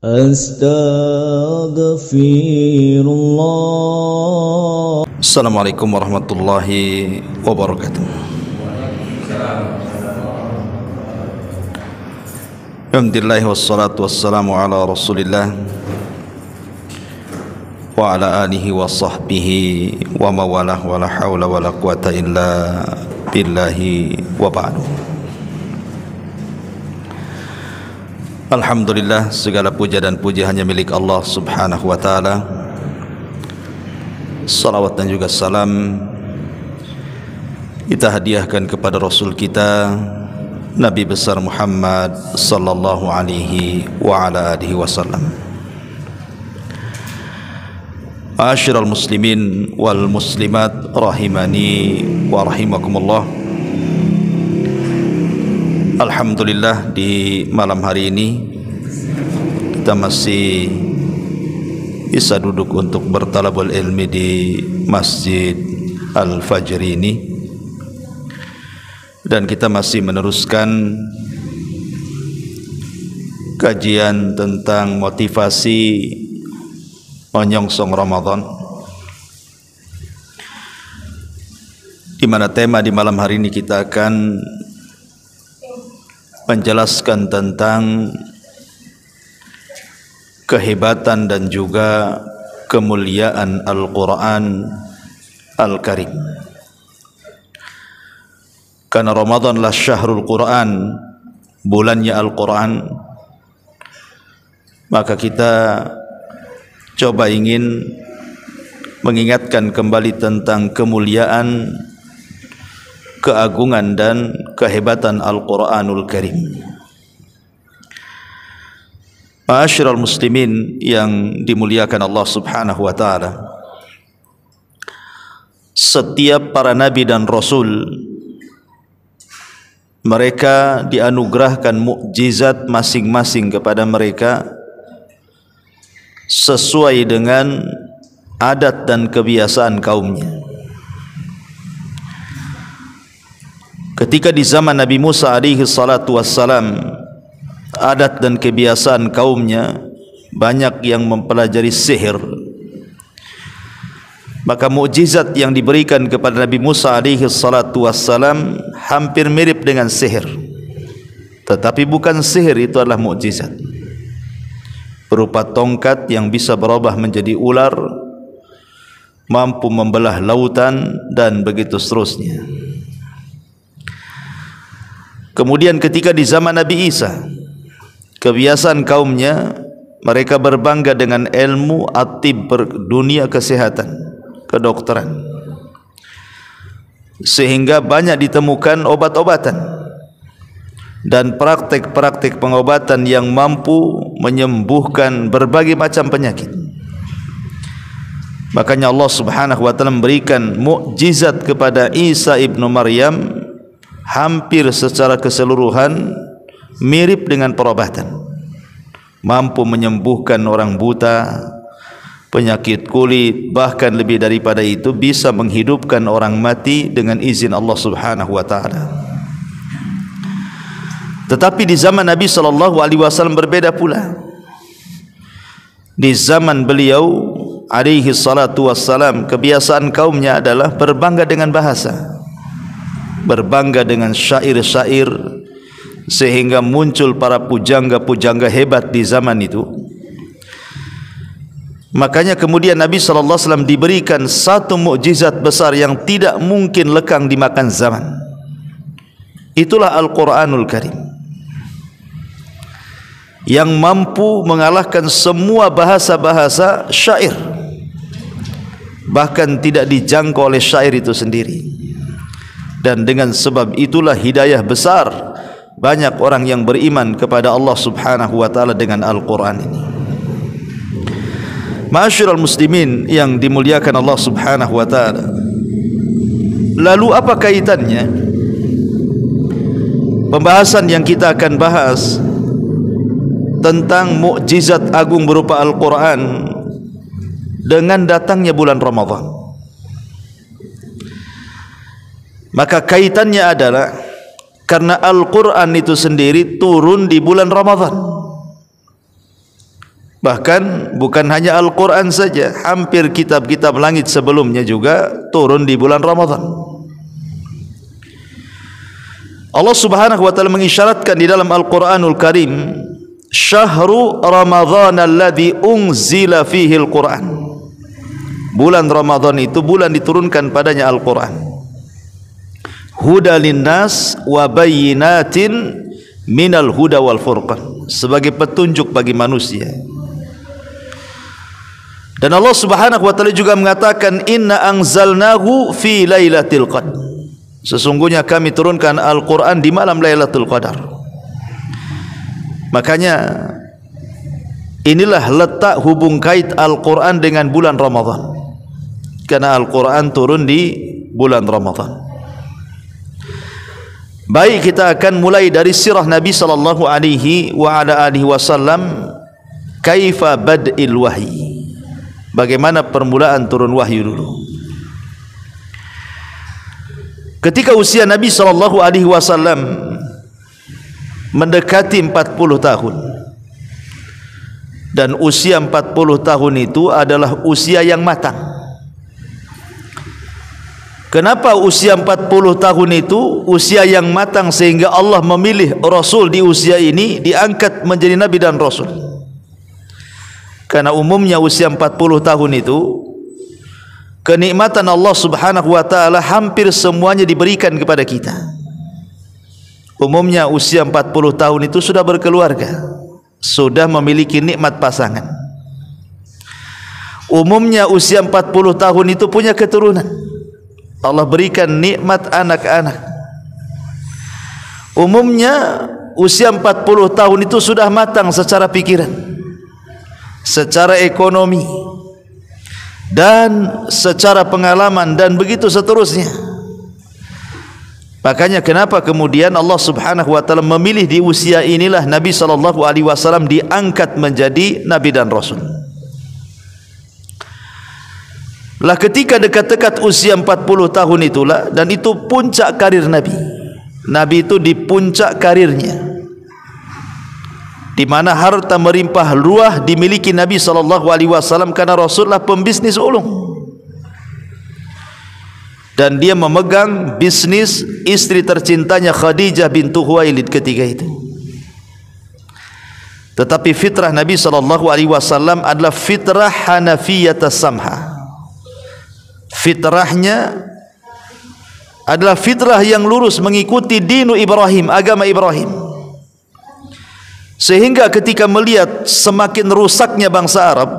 Astaghfirullah. Assalamualaikum warahmatullahi wabarakatuh. Alhamdulillah wassalatu wassalamu ala Rasulillah wa ala alihi wa sahbihi wa mawalah wa la hawla wa la quwata illa billahi wa ba'du. Alhamdulillah, segala puja dan puji hanya milik Allah subhanahu wa ta'ala. Salawat dan juga salam kita hadiahkan kepada Rasul kita Nabi besar Muhammad sallallahu alaihi wa ala alihi wasallam. Ma'asyiral muslimin wal muslimat rahimani wa rahimakumullah. Alhamdulillah, di malam hari ini kita masih bisa duduk untuk bertalabul ilmi di Masjid Al-Fajr ini, dan kita masih meneruskan kajian tentang motivasi menyongsong Ramadan, di mana tema di malam hari ini kita akan menjelaskan tentang kehebatan dan juga kemuliaan Al-Quran Al-Karim. Karena Ramadan lah syahrul Quran, bulannya Al-Quran, maka kita coba ingin mengingatkan kembali tentang kemuliaan, keagungan dan kehebatan Al-Quranul Karim. Ma'asyiral muslimin yang dimuliakan Allah subhanahu wa ta'ala, setiap para nabi dan rasul, mereka dianugerahkan mukjizat masing-masing kepada mereka sesuai dengan adat dan kebiasaan kaumnya. Ketika di zaman Nabi Musa alaihi salatu wassalam, adat dan kebiasaan kaumnya banyak yang mempelajari sihir, maka mukjizat yang diberikan kepada Nabi Musa alaihi salatu wassalam hampir mirip dengan sihir, tetapi bukan sihir, itu adalah mukjizat berupa tongkat yang bisa berubah menjadi ular, mampu membelah lautan dan begitu seterusnya. Kemudian ketika di zaman Nabi Isa, kebiasaan kaumnya, mereka berbangga dengan ilmu atib, dunia kesehatan, kedokteran, sehingga banyak ditemukan obat-obatan dan praktik-praktik pengobatan yang mampu menyembuhkan berbagai macam penyakit. Makanya Allah subhanahu wa ta'ala memberikan mukjizat kepada Isa ibnu Maryam hampir secara keseluruhan mirip dengan perobatan, mampu menyembuhkan orang buta, penyakit kulit, bahkan lebih daripada itu bisa menghidupkan orang mati dengan izin Allah subhanahu wa ta'ala. Tetapi di zaman Nabi sallallahu alaihi wasallam berbeda pula. Di zaman beliau alaihi salatu wassalam, kebiasaan kaumnya adalah berbangga dengan bahasa, berbangga dengan syair-syair, sehingga muncul para pujangga-pujangga hebat di zaman itu. Makanya kemudian Nabi sallallahu alaihi wasallam diberikan satu mukjizat besar yang tidak mungkin lekang dimakan zaman. Itulah Al-Quranul Karim, yang mampu mengalahkan semua bahasa-bahasa syair, bahkan tidak dijangkau oleh syair itu sendiri. Dan dengan sebab itulah hidayah besar banyak orang yang beriman kepada Allah subhanahu wa ta'ala dengan Al-Quran ini. Ma'asyiral muslimin yang dimuliakan Allah subhanahu wa ta'ala, lalu apa kaitannya pembahasan yang kita akan bahas tentang mukjizat agung berupa Al-Quran dengan datangnya bulan Ramadan? Maka kaitannya adalah karena Al-Quran itu sendiri turun di bulan Ramadan. Bahkan bukan hanya Al-Quran saja, hampir kitab-kitab langit sebelumnya juga turun di bulan Ramadan. Allah Subhanahu wa taala mengisyaratkan di dalam Al-Qur'anul Karim, Syahru Ramadhan alladhi unzila fihi Al-Quran. Bulan Ramadan itu bulan diturunkan padanya Al-Quran. Huda linnas wa bayyinatin minal huda wal furqan, sebagai petunjuk bagi manusia. Dan Allah Subhanahu wa taala juga mengatakan, inna anzalnahu fi lailatul qadar. Sesungguhnya kami turunkan Al-Quran di malam Lailatul Qadar. Makanya inilah letak hubung kait Al-Quran dengan bulan Ramadan, karena Al-Quran turun di bulan Ramadan. Baik, kita akan mulai dari sirah Nabi sallallahu alaihi wa ala alihi wasallam. Kaifa bad'il wahyi, bagaimana permulaan turun wahyu dulu. Ketika usia Nabi sallallahu alaihi wasallam mendekati 40 tahun, dan usia 40 tahun itu adalah usia yang matang. Kenapa usia 40 tahun itu usia yang matang sehingga Allah memilih Rasul di usia ini diangkat menjadi Nabi dan Rasul? Karena umumnya usia 40 tahun itu kenikmatan Allah Subhanahu wa taala hampir semuanya diberikan kepada kita. Umumnya usia 40 tahun itu sudah berkeluarga, sudah memiliki nikmat pasangan. Umumnya usia 40 tahun itu punya keturunan, Allah berikan nikmat anak-anak. Umumnya usia 40 tahun itu sudah matang secara pikiran, secara ekonomi, dan secara pengalaman, dan begitu seterusnya. Makanya kenapa kemudian Allah Subhanahu wa taala memilih di usia inilah Nabi sallallahu alaihi wasallam diangkat menjadi nabi dan rasul. Lah ketika dekat-dekat usia 40 tahun itulah, dan itu puncak karir Nabi. Nabi itu di puncak karirnya, di mana harta merimpah ruah dimiliki Nabi sallallahu alaihi wasallam karena Rasulullah pembisnis ulung. Dan dia memegang bisnis istri tercintanya Khadijah bintu Khuwailid ketika itu. Tetapi fitrah Nabi sallallahu alaihi wasallam adalah fitrah Hanafiyah samha. Fitrahnya adalah fitrah yang lurus mengikuti dinu Ibrahim, agama Ibrahim. Sehingga ketika melihat semakin rusaknya bangsa Arab,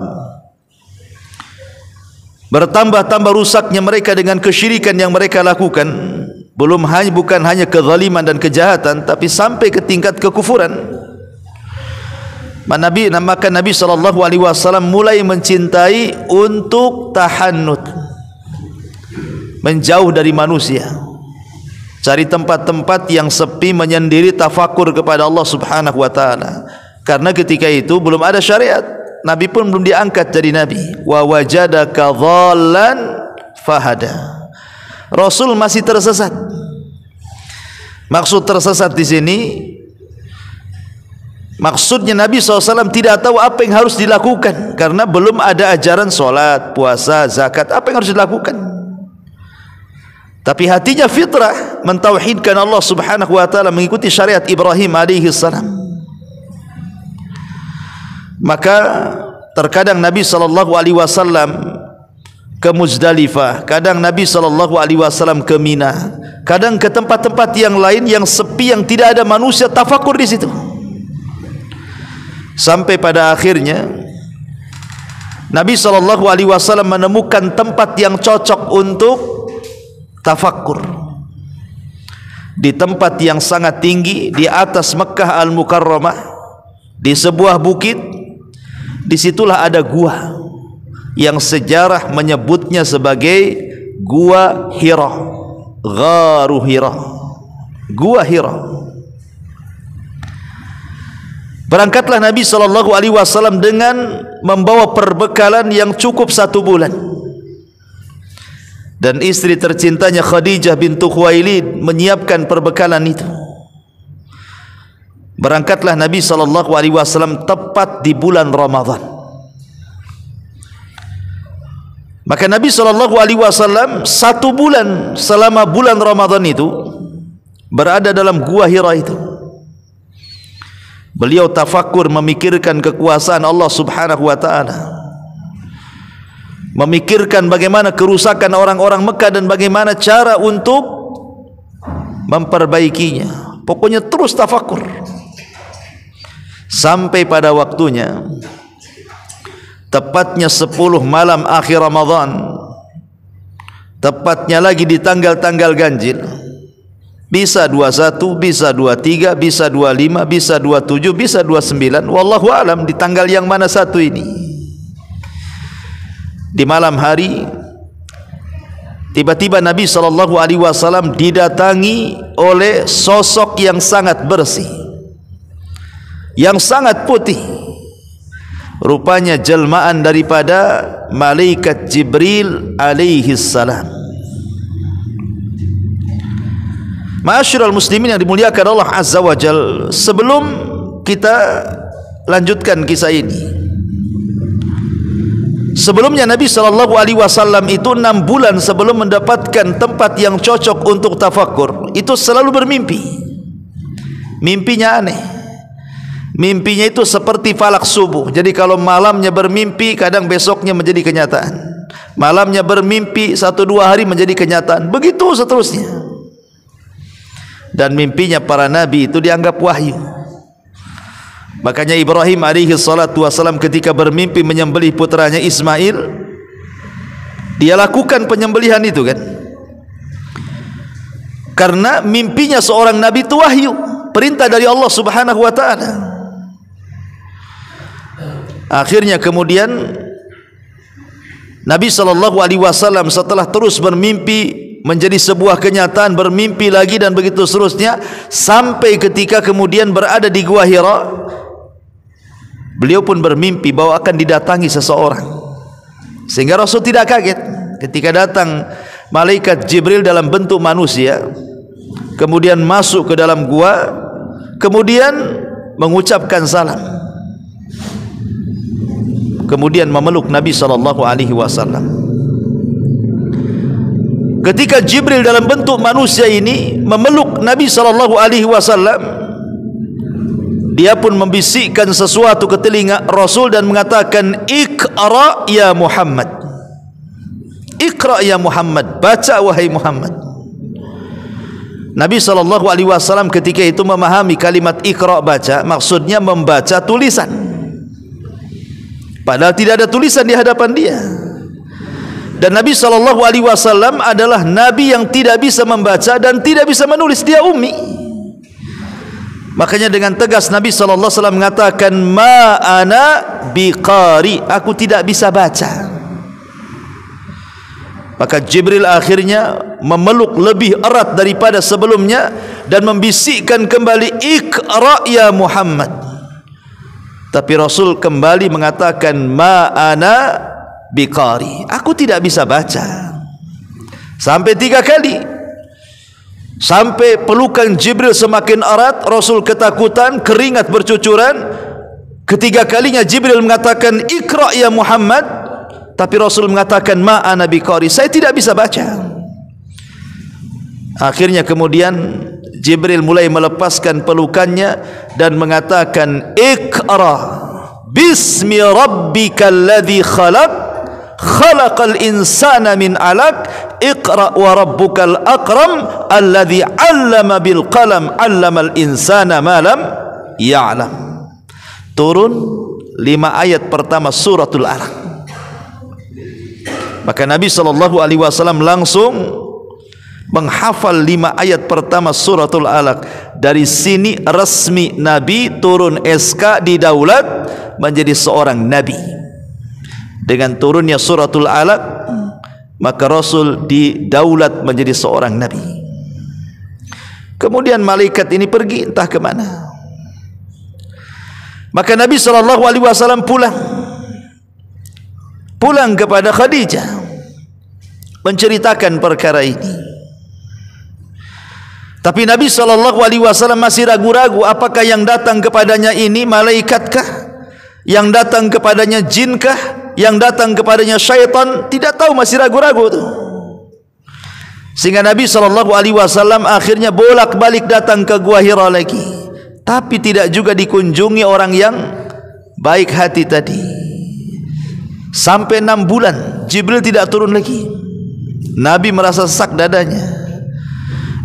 bertambah-tambah rusaknya mereka dengan kesyirikan yang mereka lakukan, bukan hanya kezaliman dan kejahatan, tapi sampai ke tingkat kekufuran, maka Nabi sallallahu alaihi wasallam mulai mencintai untuk tahannut, menjauh dari manusia, cari tempat-tempat yang sepi, menyendiri, tafakur kepada Allah Subhanahu wa taala. Karena ketika itu belum ada syariat, Nabi pun belum diangkat jadi nabi. Wa wajadaka dhallan fahada. Rasul masih tersesat. Maksud tersesat di sini, maksudnya Nabi SAW tidak tahu apa yang harus dilakukan, karena belum ada ajaran solat, puasa, zakat, apa yang harus dilakukan. Tapi hatinya fitrah mentauhidkan Allah Subhanahu wa taala, mengikuti syariat Ibrahim alaihi salam. Maka terkadang Nabi sallallahu alaihi wasallam ke Muzdalifah, kadang Nabi sallallahu alaihi wasallam ke Mina, kadang ke tempat-tempat yang lain yang sepi, yang tidak ada manusia, tafakur di situ. Sampai pada akhirnya Nabi sallallahu alaihi wasallam menemukan tempat yang cocok untuk tafakkur, di tempat yang sangat tinggi di atas Mekkah Al-Mukarramah, di sebuah bukit. Disitulah ada gua yang sejarah menyebutnya sebagai Gua Hira, Gharu Hira, Gua Hira. Berangkatlah Nabi sallallahu alaihi wasallam dengan membawa perbekalan yang cukup 1 bulan. Dan istri tercintanya Khadijah bintu Khuwailid menyiapkan perbekalan itu. Berangkatlah Nabi sallallahu alaihi wasallam tepat di bulan Ramadan. Maka Nabi SAW 1 bulan selama bulan Ramadan itu berada dalam gua Hira itu. Beliau tafakur memikirkan kekuasaan Allah Subhanahu wa taala, memikirkan bagaimana kerusakan orang-orang Mekah dan bagaimana cara untuk memperbaikinya. Pokoknya terus tafakur sampai pada waktunya, tepatnya 10 malam akhir Ramadan, tepatnya lagi di tanggal-tanggal ganjil, bisa 21, bisa 23, bisa 25, bisa 27, bisa 29, wallahu alam di tanggal yang mana satu ini. Di malam hari tiba-tiba Nabi SAW didatangi oleh sosok yang sangat bersih, yang sangat putih. Rupanya jelmaan daripada malaikat Jibril alaihi salam. Ma'asyiral muslimin yang dimuliakan Allah Azza wa Jalla, sebelum kita lanjutkan kisah ini, sebelumnya Nabi SAW itu 6 bulan sebelum mendapatkan tempat yang cocok untuk tafakur, itu selalu bermimpi. Mimpinya aneh. Mimpinya itu seperti falak subuh. Jadi kalau malamnya bermimpi, kadang besoknya menjadi kenyataan. Malamnya bermimpi 1-2 hari menjadi kenyataan. Begitu seterusnya. Dan mimpinya para nabi itu dianggap wahyu. Makanya Ibrahim alaihi salatu wasalam ketika bermimpi menyembelih putranya Ismail, dia lakukan penyembelihan itu kan, karena mimpinya seorang nabi itu wahyu, perintah dari Allah Subhanahu wa taala. Akhirnya kemudian Nabi SAW setelah terus bermimpi menjadi sebuah kenyataan, bermimpi lagi dan begitu seterusnya, sampai ketika kemudian berada di Gua Hira, beliau pun bermimpi bahwa akan didatangi seseorang, sehingga Rasul tidak kaget ketika datang malaikat Jibril dalam bentuk manusia, kemudian masuk ke dalam gua, kemudian mengucapkan salam, kemudian memeluk Nabi SAW. Ketika Jibril dalam bentuk manusia ini memeluk Nabi SAW, dia pun membisikkan sesuatu ke telinga Rasul dan mengatakan, "Iqra ya Muhammad." Iqra ya Muhammad, baca wahai Muhammad. Nabi SAW ketika itu memahami kalimat iqra, baca, maksudnya membaca tulisan, padahal tidak ada tulisan di hadapan dia. Dan Nabi SAW adalah Nabi yang tidak bisa membaca dan tidak bisa menulis, dia ummi. Makanya dengan tegas Nabi SAW mengatakan, "Ma ana biqari," aku tidak bisa baca. Maka Jibril akhirnya memeluk lebih erat daripada sebelumnya dan membisikkan kembali, "Iqra ya Muhammad." Tapi Rasul kembali mengatakan, "Ma ana biqari," aku tidak bisa baca. Sampai 3 kali, sampai pelukan Jibril semakin erat, Rasul ketakutan, keringat bercucuran. Ketiga kalinya Jibril mengatakan, "Iqra ya Muhammad," tapi Rasul mengatakan, "Ma ana biqari," saya tidak bisa baca. Akhirnya kemudian Jibril mulai melepaskan pelukannya dan mengatakan, "Iqra bismi rabbikal ladzi khalaq, khalaqal insana min 'alaq, iqra wa rabbukal akram alladzi 'allama bil qalam 'allamal insana ma lam ya'lam." Turun 5 ayat pertama suratul Alaq. Maka Nabi SAW langsung menghafal 5 ayat pertama suratul Alaq. Dari sini resmi Nabi turun SK didaulat menjadi seorang Nabi. Dengan turunnya suratul Alaq, maka Rasul didaulat menjadi seorang Nabi. Kemudian malaikat ini pergi entah ke mana. Maka Nabi SAW pulang kepada Khadijah menceritakan perkara ini. Tapi Nabi SAW masih ragu-ragu, apakah yang datang kepadanya ini malaikatkah, yang datang kepadanya jinkah, yang datang kepadanya syaitan, tidak tahu, masih ragu-ragu tu. Sehingga Nabi SAW akhirnya bolak-balik datang ke Gua Hira lagi, tapi tidak juga dikunjungi orang yang baik hati tadi. Sampai 6 bulan Jibril tidak turun lagi. Nabi merasa sesak dadanya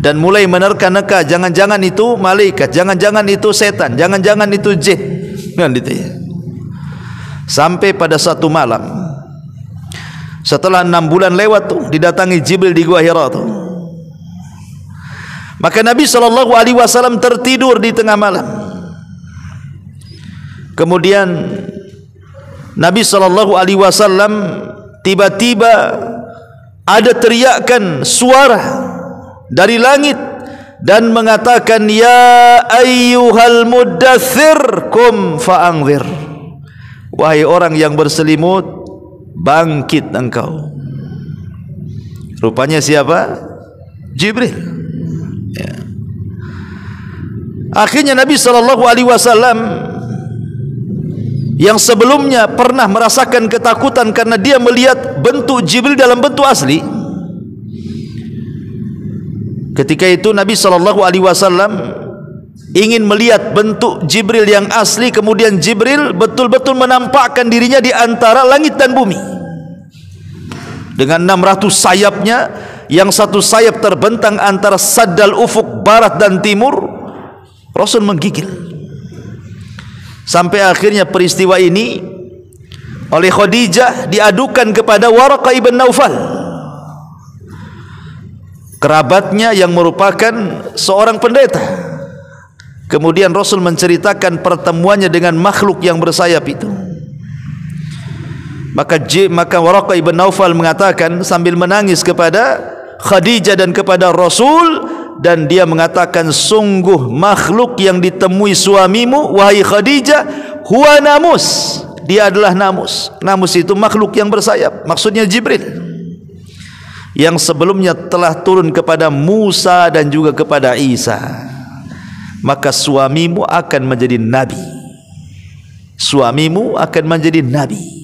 dan mulai menerka-nerka, jangan-jangan itu malaikat, jangan-jangan itu setan, jangan-jangan itu jin, kan gitu ya. Sampai pada satu malam, setelah 6 bulan lewat tuh, didatangi Jibril di Gua Hira tuh. Maka Nabi SAW tertidur di tengah malam. Kemudian Nabi SAW tiba-tiba ada teriakan suara dari langit dan mengatakan, ya ayyuhal muddathir kum fa'anzir. Wahai orang yang berselimut, bangkit engkau. Rupanya siapa? Jibril. Ya. Akhirnya Nabi SAW yang sebelumnya pernah merasakan ketakutan karena dia melihat bentuk Jibril dalam bentuk asli, ketika itu Nabi SAW ingin melihat bentuk Jibril yang asli. Kemudian Jibril betul-betul menampakkan dirinya di antara langit dan bumi dengan 600 sayapnya, yang satu sayap terbentang antara saddal ufuk barat dan timur. Rasul menggigil. Sampai akhirnya peristiwa ini oleh Khadijah diadukan kepada Waraqah ibn Naufal, kerabatnya yang merupakan seorang pendeta. Kemudian Rasul menceritakan pertemuannya dengan makhluk yang bersayap itu. Maka Waraqah ibn Naufal mengatakan sambil menangis kepada Khadijah dan kepada Rasul, dan dia mengatakan, sungguh makhluk yang ditemui suamimu wahai Khadijah, huwa namus, dia adalah namus. Namus itu makhluk yang bersayap, maksudnya Jibril, yang sebelumnya telah turun kepada Musa dan juga kepada Isa. Maka suamimu akan menjadi nabi, suamimu akan menjadi nabi.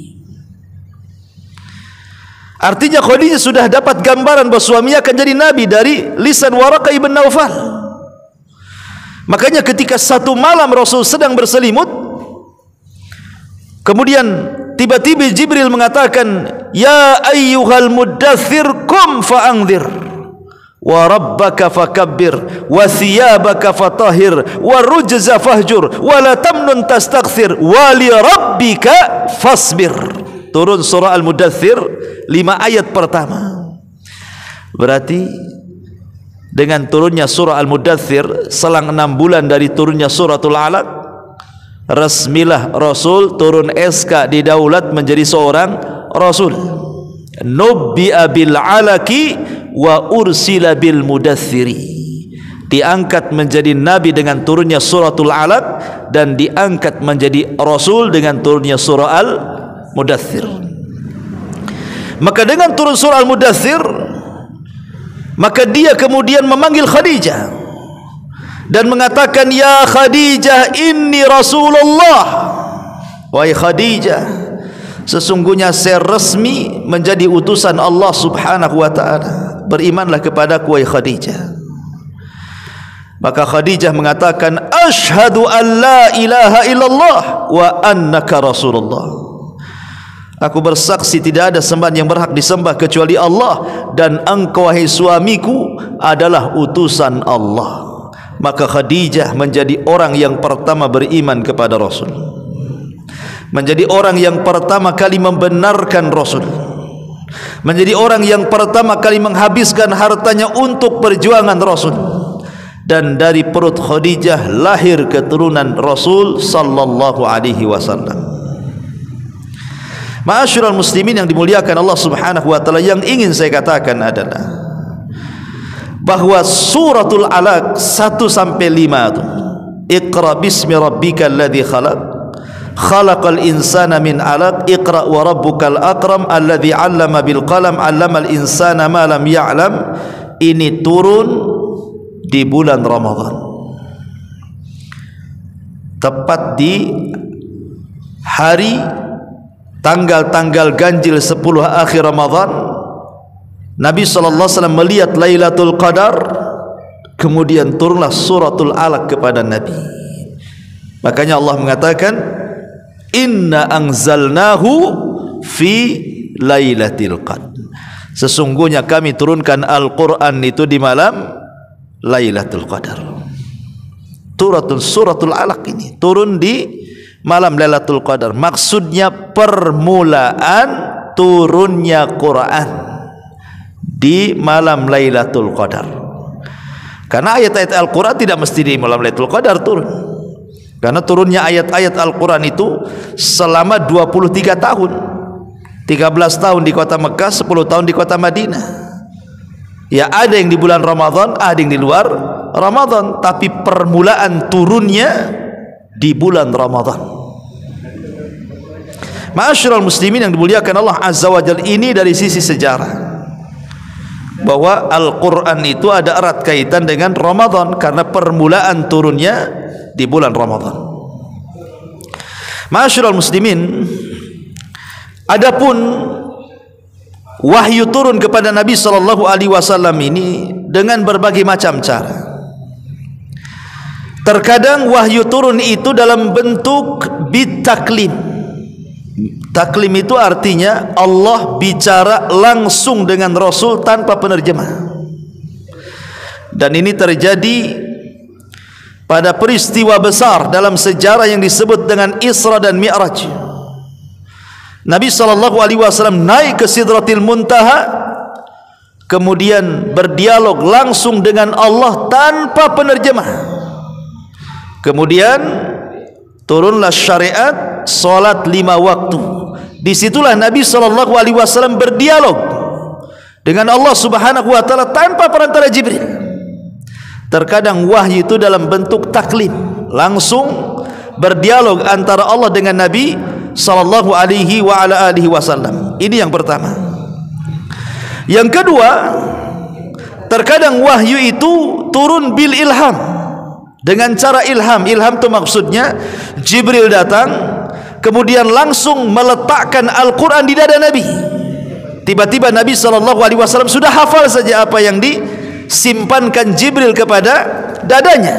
Artinya Khadijah sudah dapat gambaran bahwa suaminya akan jadi nabi dari lisan Waraqah ibn Naufal. Makanya ketika satu malam Rasul sedang berselimut, kemudian tiba-tiba Jibril mengatakan, ya ayyuhal muddathir kum fa'anzir, wa rabbaka fakabbir, wa thiyabaka fatahhir, wa rujza fahjur, wa la tamnun tastakthir, wa li rabbika fasbir. Turun surah Al-Muddathir 5 ayat pertama. Berarti dengan turunnya surah Al-Muddathir selang 6 bulan dari turunnya suratul Alaq, resmilah Rasul turun SK didaulat menjadi seorang Rasul. Nubbi'a bil alaki wa ursila bil mudaththiri. Diangkat menjadi nabi dengan turunnya suratul Alaq, dan diangkat menjadi Rasul dengan turunnya surah Al-Mudaththir. Maka dengan turun surah Al-Mudaththir, maka dia kemudian memanggil Khadijah dan mengatakan, ya Khadijah inni Rasulullah. Wahai Khadijah, sesungguhnya saya resmi menjadi utusan Allah Subhanahu wa ta'ala. Berimanlah kepadaku wahai Khadijah. Maka Khadijah mengatakan, asyhadu an la ilaha illallah wa annaka Rasulullah. Aku bersaksi tidak ada sembahan yang berhak disembah kecuali Allah, dan engkau wahai suamiku adalah utusan Allah. Maka Khadijah menjadi orang yang pertama beriman kepada Rasul, menjadi orang yang pertama kali membenarkan Rasul, menjadi orang yang pertama kali menghabiskan hartanya untuk perjuangan Rasul. Dan dari perut Khadijah lahir keturunan Rasul sallallahu alaihi wasallam. Ma'asyiral muslimin yang dimuliakan Allah Subhanahu wa taala, yang ingin saya katakan adalah bahwa suratul Alaq 1 sampai 5 itu, Iqra bismi rabbikal ladzi khalaq, khalaqal insana min 'alaq, Iqra wa rabbukal akram alladzi 'allama bil qalam 'allamal insana ma lam ya'lam. Ini turun di bulan Ramadan, tepat di hari tanggal-tanggal ganjil 10 akhir Ramadan, Nabi SAW melihat Lailatul Qadar, kemudian turunlah suratul Alaq kepada Nabi. Makanya Allah mengatakan, inna anzalnahu fi lailatul qadar. Sesungguhnya kami turunkan Al-Quran itu di malam Lailatul Qadar. Suratul Alaq ini turun di malam Lailatul Qadar. Maksudnya permulaan turunnya Quran di malam Lailatul Qadar. Karena ayat-ayat Al-Quran tidak mesti di malam Lailatul Qadar turun. Karena turunnya ayat-ayat Al-Quran itu selama 23 tahun. 13 tahun di kota Mekah, 10 tahun di kota Madinah. Ya, ada yang di bulan Ramadan, ada yang di luar Ramadan, tapi permulaan turunnya di bulan Ramadan. Ma'asyiral muslimin yang dimuliakan Allah Azza wa Jalla, ini dari sisi sejarah bahwa Al-Quran itu ada erat kaitan dengan Ramadan karena permulaan turunnya di bulan Ramadan. Ma'asyiral muslimin, adapun wahyu turun kepada Nabi SAW ini dengan berbagai macam cara. Terkadang wahyu turun itu dalam bentuk bitaklim. Taklim itu artinya Allah bicara langsung dengan Rasul tanpa penerjemah. Dan ini terjadi pada peristiwa besar dalam sejarah yang disebut dengan Isra dan Mi'raj. Nabi SAW naik ke Sidratil Muntaha, kemudian berdialog langsung dengan Allah tanpa penerjemah. Kemudian turunlah syariat salat 5 waktu. Disitulah Nabi SAW berdialog dengan Allah Subhanahu wa Ta'ala tanpa perantara Jibril. Terkadang wahyu itu dalam bentuk taklim, langsung berdialog antara Allah dengan Nabi sallallahu alaihi wa ala alihi wasallam. Ini yang pertama. Yang kedua, terkadang wahyu itu turun bil ilham, dengan cara ilham. Ilham itu maksudnya Jibril datang kemudian langsung meletakkan Al-Quran di dada Nabi. Tiba-tiba Nabi SAW sudah hafal saja apa yang disimpankan Jibril kepada dadanya.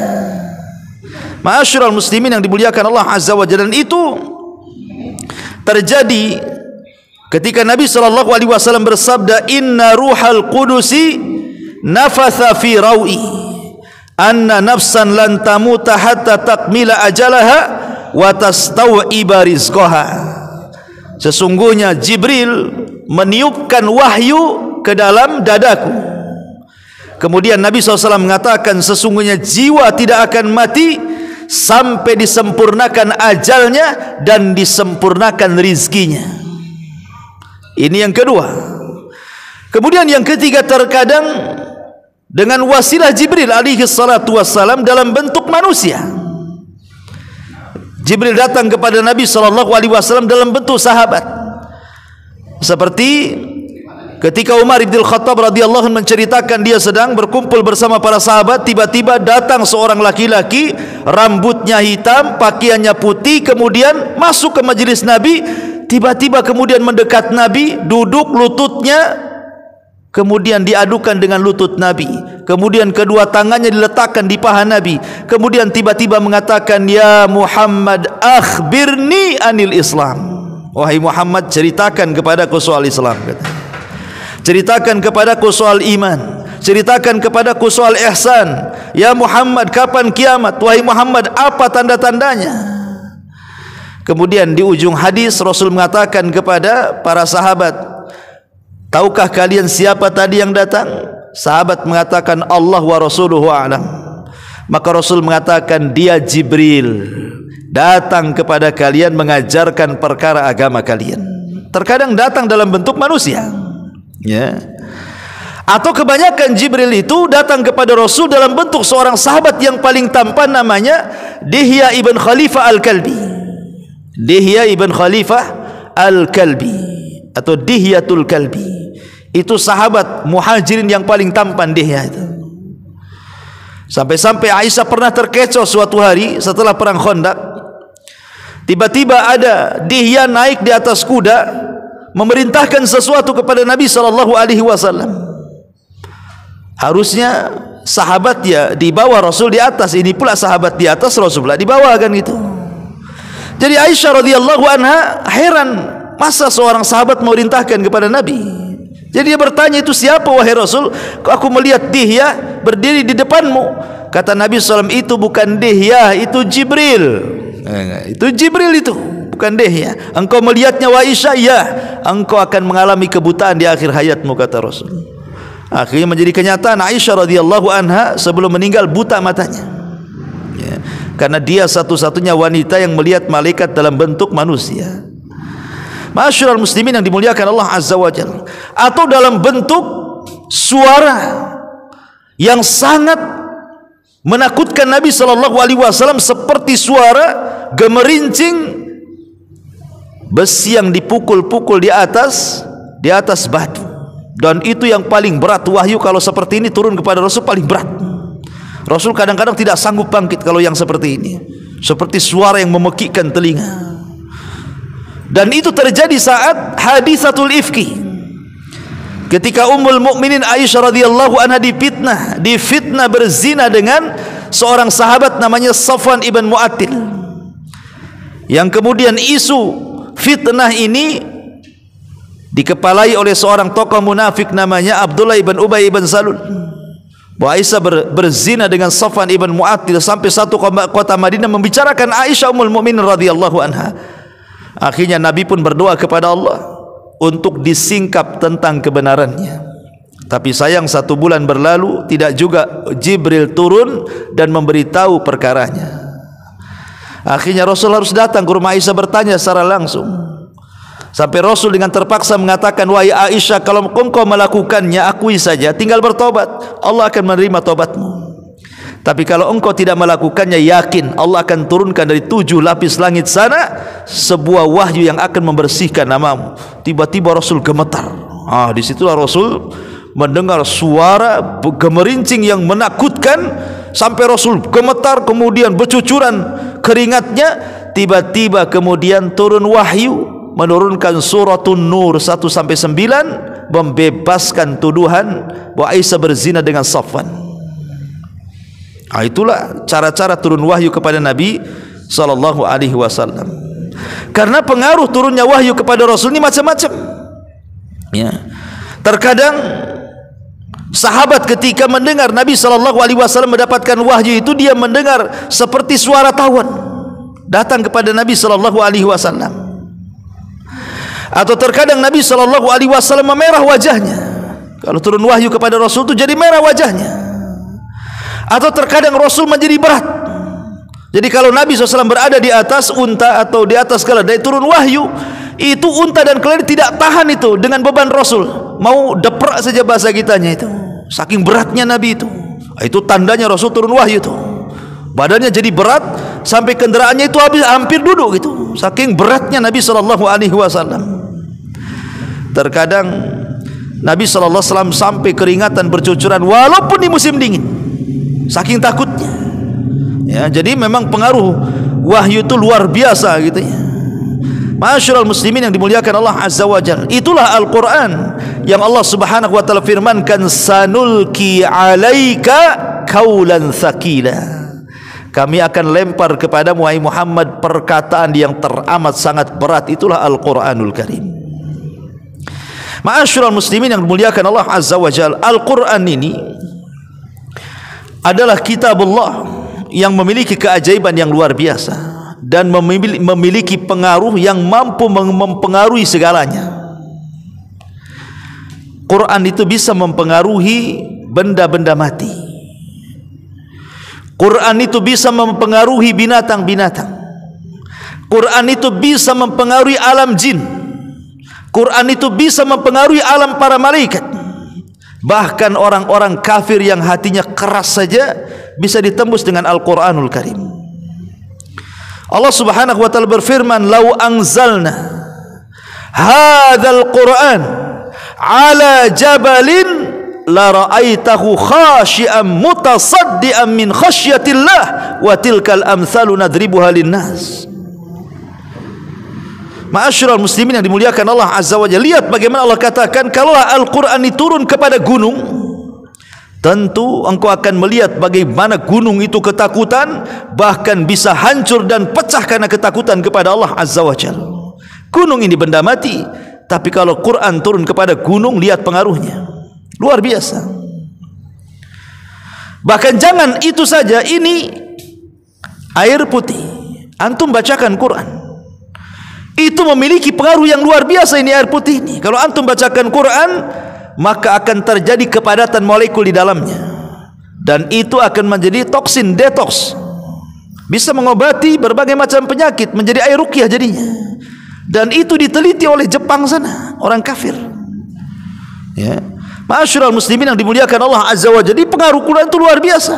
Ma'asyiral muslimin yang dimuliakan Allah Azza wa Jalla, itu terjadi ketika Nabi SAW bersabda, inna ruhal qudusi nafatha fi rawi anna nafsan lan tamuta hatta takmila ajalaha wa tastau'iba rizqaha. Sesungguhnya Jibril meniupkan wahyu ke dalam dadaku. Kemudian Nabi SAW mengatakan, sesungguhnya jiwa tidak akan mati sampai disempurnakan ajalnya dan disempurnakan rizkinya. Ini yang kedua. Kemudian yang ketiga, terkadang dengan wasilah Jibril alaihi salatu wassalam dalam bentuk manusia. Jibril datang kepada Nabi SAW dalam bentuk sahabat. Seperti ketika Umar bin Khattab radhiyallahu anhu menceritakan dia sedang berkumpul bersama para sahabat, tiba-tiba datang seorang laki-laki, rambutnya hitam, pakaiannya putih, kemudian masuk ke majelis Nabi, tiba-tiba kemudian mendekat Nabi, duduk, lututnya kemudian diadukan dengan lutut Nabi, kemudian kedua tangannya diletakkan di paha Nabi, kemudian tiba-tiba mengatakan, ya Muhammad akhbirni anil Islam. Wahai Muhammad, ceritakan kepadaku soal Islam. Ceritakan kepadaku soal iman, ceritakan kepadaku soal ihsan. Ya Muhammad, kapan kiamat? Wahai Muhammad, apa tanda-tandanya? Kemudian di ujung hadis Rasul mengatakan kepada para sahabat, tahukah kalian siapa tadi yang datang? Sahabat mengatakan, Allah wa rasuluhu a'lam. Maka Rasul mengatakan, dia Jibril, datang kepada kalian mengajarkan perkara agama kalian. Terkadang datang dalam bentuk manusia, ya. Atau kebanyakan Jibril itu datang kepada Rasul dalam bentuk seorang sahabat yang paling tampan, namanya Dihya ibn Khalifah al-Kalbi. Dihya ibn Khalifah al-Kalbi atau Dihyatul Kalbi. Itu sahabat muhajirin yang paling tampan, Dihya itu. Sampai-sampai Aisyah pernah terkecoh suatu hari setelah perang Khandaq. Tiba-tiba ada Dihya naik di atas kuda memerintahkan sesuatu kepada Nabi SAW. Harusnya sahabat ya di bawah, Rasul di atas. Ini pula sahabat di atas, Rasul pula di bawah, kan gitu. Jadi Aisyah radhiyallahu anha heran, masa seorang sahabat memerintahkan kepada Nabi. Jadi dia bertanya, itu siapa wahai Rasul? Kok aku melihat Dihya berdiri di depanmu? Kata Nabi SAW, itu bukan Dihya, itu Jibril. Itu Jibril itu, bukan Dihya. Engkau melihatnya wa Aisyah? Ya, engkau akan mengalami kebutaan di akhir hayatmu, kata Rasul. Akhirnya menjadi kenyataan, Aisyah radhiyallahu anha sebelum meninggal buta matanya, ya, karena dia satu-satunya wanita yang melihat malaikat dalam bentuk manusia. Ma'asyiral muslimin yang dimuliakan Allah Azza wa Jalla, atau dalam bentuk suara yang sangat menakutkan Nabi SAW, seperti suara gemerincing besi yang dipukul-pukul di atas batu. Dan itu yang paling berat. Wahyu kalau seperti ini turun kepada Rasul paling berat. Rasul kadang-kadang tidak sanggup bangkit kalau yang seperti ini, seperti suara yang memekikkan telinga. Dan itu terjadi saat hadisatul ifki, ketika Ummul Mukminin Aisyah radhiyallahu anha difitnah berzina dengan seorang sahabat namanya Safwan ibn Mu'attil, yang kemudian isu fitnah ini dikepalai oleh seorang tokoh munafik namanya Abdullah ibn Ubay ibn Salul. Bahwa Aisyah berzina dengan Safwan ibn Mu'attil, sampai satu kota Madinah membicarakan Aisyah Ummul Mukminin radhiyallahu anha. Akhirnya Nabi pun berdoa kepada Allah untuk disingkap tentang kebenarannya. Tapi sayang 1 bulan berlalu, tidak juga Jibril turun dan memberitahu perkaranya. Akhirnya Rasul harus datang ke rumah Aisyah bertanya secara langsung. Sampai Rasul dengan terpaksa mengatakan, wahai Aisyah, kalau engkau melakukannya, akui saja, tinggal bertobat, Allah akan menerima tobatmu. Tapi kalau engkau tidak melakukannya, yakin Allah akan turunkan dari 7 lapis langit sana sebuah wahyu yang akan membersihkan namamu. Tiba-tiba Rasul gemetar. Disitulah Rasul mendengar suara gemerincing yang menakutkan, sampai Rasul gemetar, kemudian bercucuran keringatnya. Tiba-tiba kemudian turun wahyu, menurunkan suratun Nur 1-9, membebaskan tuduhan bahwa Aisyah berzina dengan Safwan. Itulah cara-cara turun wahyu kepada Nabi SAW. Karena pengaruh turunnya wahyu kepada Rasul ini macam-macam, ya. Terkadang sahabat ketika mendengar Nabi SAW mendapatkan wahyu itu, dia mendengar seperti suara tawon datang kepada Nabi SAW. Atau terkadang Nabi SAW memerah wajahnya. Kalau turun wahyu kepada Rasul itu jadi merah wajahnya. Atau terkadang Rasul menjadi berat. Jadi kalau Nabi SAW berada di atas unta atau di atas keledai, turun wahyu, itu unta dan keledai tidak tahan itu dengan beban Rasul, mau deprak saja bahasa kitanya itu, saking beratnya Nabi itu. Itu tandanya Rasul turun wahyu itu. Badannya jadi berat sampai kendaraannya itu hampir duduk gitu, saking beratnya Nabi SAW. Terkadang Nabi SAW sampai keringatan bercucuran walaupun di musim dingin, saking takutnya, ya. Jadi memang pengaruh wahyu itu luar biasa gitu, ya. Ma'asyiral muslimin yang dimuliakan Allah Azza wa Jalla, itulah Al-Quran yang Allah Subhanahu wa ta'ala firmankan, sanulki alaika kaulan thaqila, kami akan lempar kepadamu wahai Muhammad perkataan yang teramat sangat berat. Itulah Al-Quranul Karim. Ma'asyiral muslimin yang dimuliakan Allah Azza wa Jalla, Al-Quran ini adalah kitabullah yang memiliki keajaiban yang luar biasa dan memiliki pengaruh yang mampu mempengaruhi segalanya. Quran itu bisa mempengaruhi benda-benda mati. Quran itu bisa mempengaruhi binatang-binatang. Quran itu bisa mempengaruhi alam jin. Quran itu bisa mempengaruhi alam para malaikat. Bahkan orang-orang kafir yang hatinya keras saja bisa ditembus dengan Al-Quranul Karim. Allah Subhanahu wa ta'ala berfirman, "Lau anzalna hadzal Qur'an ala jabalin la ra'aitahu khashi'an mutasaddian min khasyatillah wa tilkal amsalu nadribuha linnas." Ma'asyiral muslimin yang dimuliakan Allah Azza wa Jalla, lihat bagaimana Allah katakan, kalaulah Al-Quran diturun kepada gunung, tentu engkau akan melihat bagaimana gunung itu ketakutan, bahkan bisa hancur dan pecah karena ketakutan kepada Allah Azza wa Jalla. Gunung ini benda mati, tapi kalau Quran turun kepada gunung, lihat pengaruhnya, luar biasa. Bahkan jangan itu saja, ini air putih, antum bacakan Quran, itu memiliki pengaruh yang luar biasa. Ini air putih ini, kalau antum bacakan Quran, maka akan terjadi kepadatan molekul di dalamnya, dan itu akan menjadi toksin, detox, bisa mengobati berbagai macam penyakit, menjadi air ruqyah jadinya. Dan itu diteliti oleh Jepang sana, orang kafir. Ya, ma'asyiral muslimin yang dimuliakan Allah Azza wa Jalla, pengaruh Quran itu luar biasa.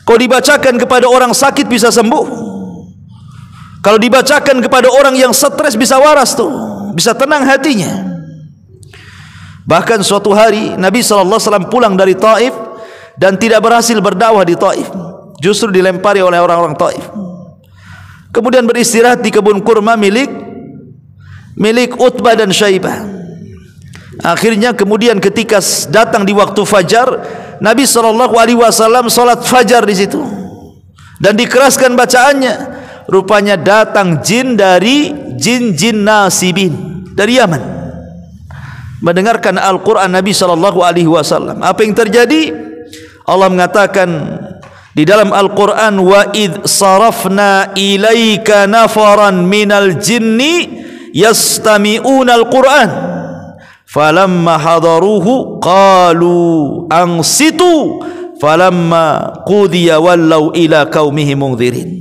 Kalau dibacakan kepada orang sakit bisa sembuh. Kalau dibacakan kepada orang yang stres bisa waras tuh, bisa tenang hatinya. Bahkan suatu hari Nabi SAW pulang dari Taif dan tidak berhasil berdakwah di Taif, justru dilempari oleh orang-orang Taif. Kemudian beristirahat di kebun kurma milik Utbah dan Syaibah. Akhirnya kemudian ketika datang di waktu fajar, Nabi SAW salat fajar di situ dan dikeraskan bacaannya. Rupanya datang jin dari jin nasibin dari Yaman, mendengarkan Al-Quran Nabi SAW. Apa yang terjadi? Allah mengatakan di dalam Al-Quran, wa idh sarafna ilaika nafaran minal jinni yastami'una al-Quran falamma hadaruhu qalu ansitu falamma qudiya wallau ila qaumihim munzirin.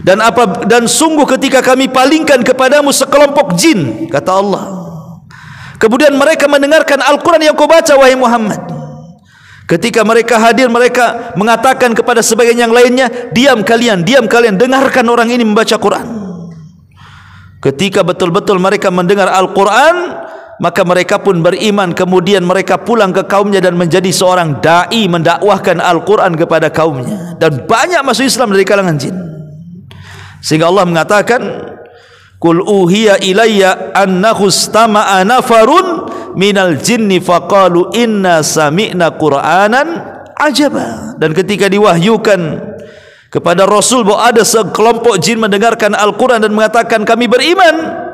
Dan sungguh ketika kami palingkan kepadamu sekelompok jin, kata Allah, kemudian mereka mendengarkan Al-Quran yang kau baca wahai Muhammad. Ketika mereka hadir, mereka mengatakan kepada sebagian yang lainnya, diam kalian, dengarkan orang ini membaca Quran. Ketika betul-betul mereka mendengar Al-Quran, maka mereka pun beriman. Kemudian mereka pulang ke kaumnya dan menjadi seorang da'i, mendakwahkan Al-Quran kepada kaumnya, dan banyak masuk Islam dari kalangan jin. Sehingga Allah mengatakan, qul uhiya ilayya annahu istama'a nafarun minal jinni faqalu inna sami'na qur'anan ajaba. Dan ketika diwahyukan kepada Rasul bahwa ada sekelompok jin mendengarkan Al-Quran dan mengatakan kami beriman,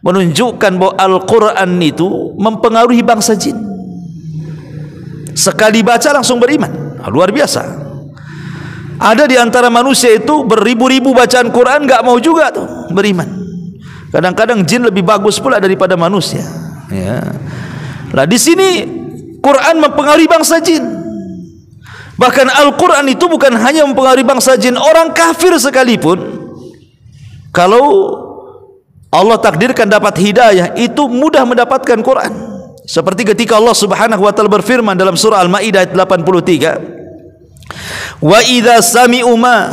menunjukkan bahwa Al-Quran itu mempengaruhi bangsa jin. Sekali baca langsung beriman, luar biasa. Ada di antara manusia itu beribu-ribu bacaan Quran, enggak mau juga tuh beriman. Kadang-kadang jin lebih bagus pula daripada manusia. Ya. Lah di sini Quran mempengaruhi bangsa jin. Bahkan Al-Quran itu bukan hanya mempengaruhi bangsa jin, orang kafir sekalipun, kalau Allah takdirkan dapat hidayah, itu mudah mendapatkan Quran. Seperti ketika Allah Subhanahu wa taala berfirman dalam surah Al-Maidah ayat 83, wa idza sami'u ma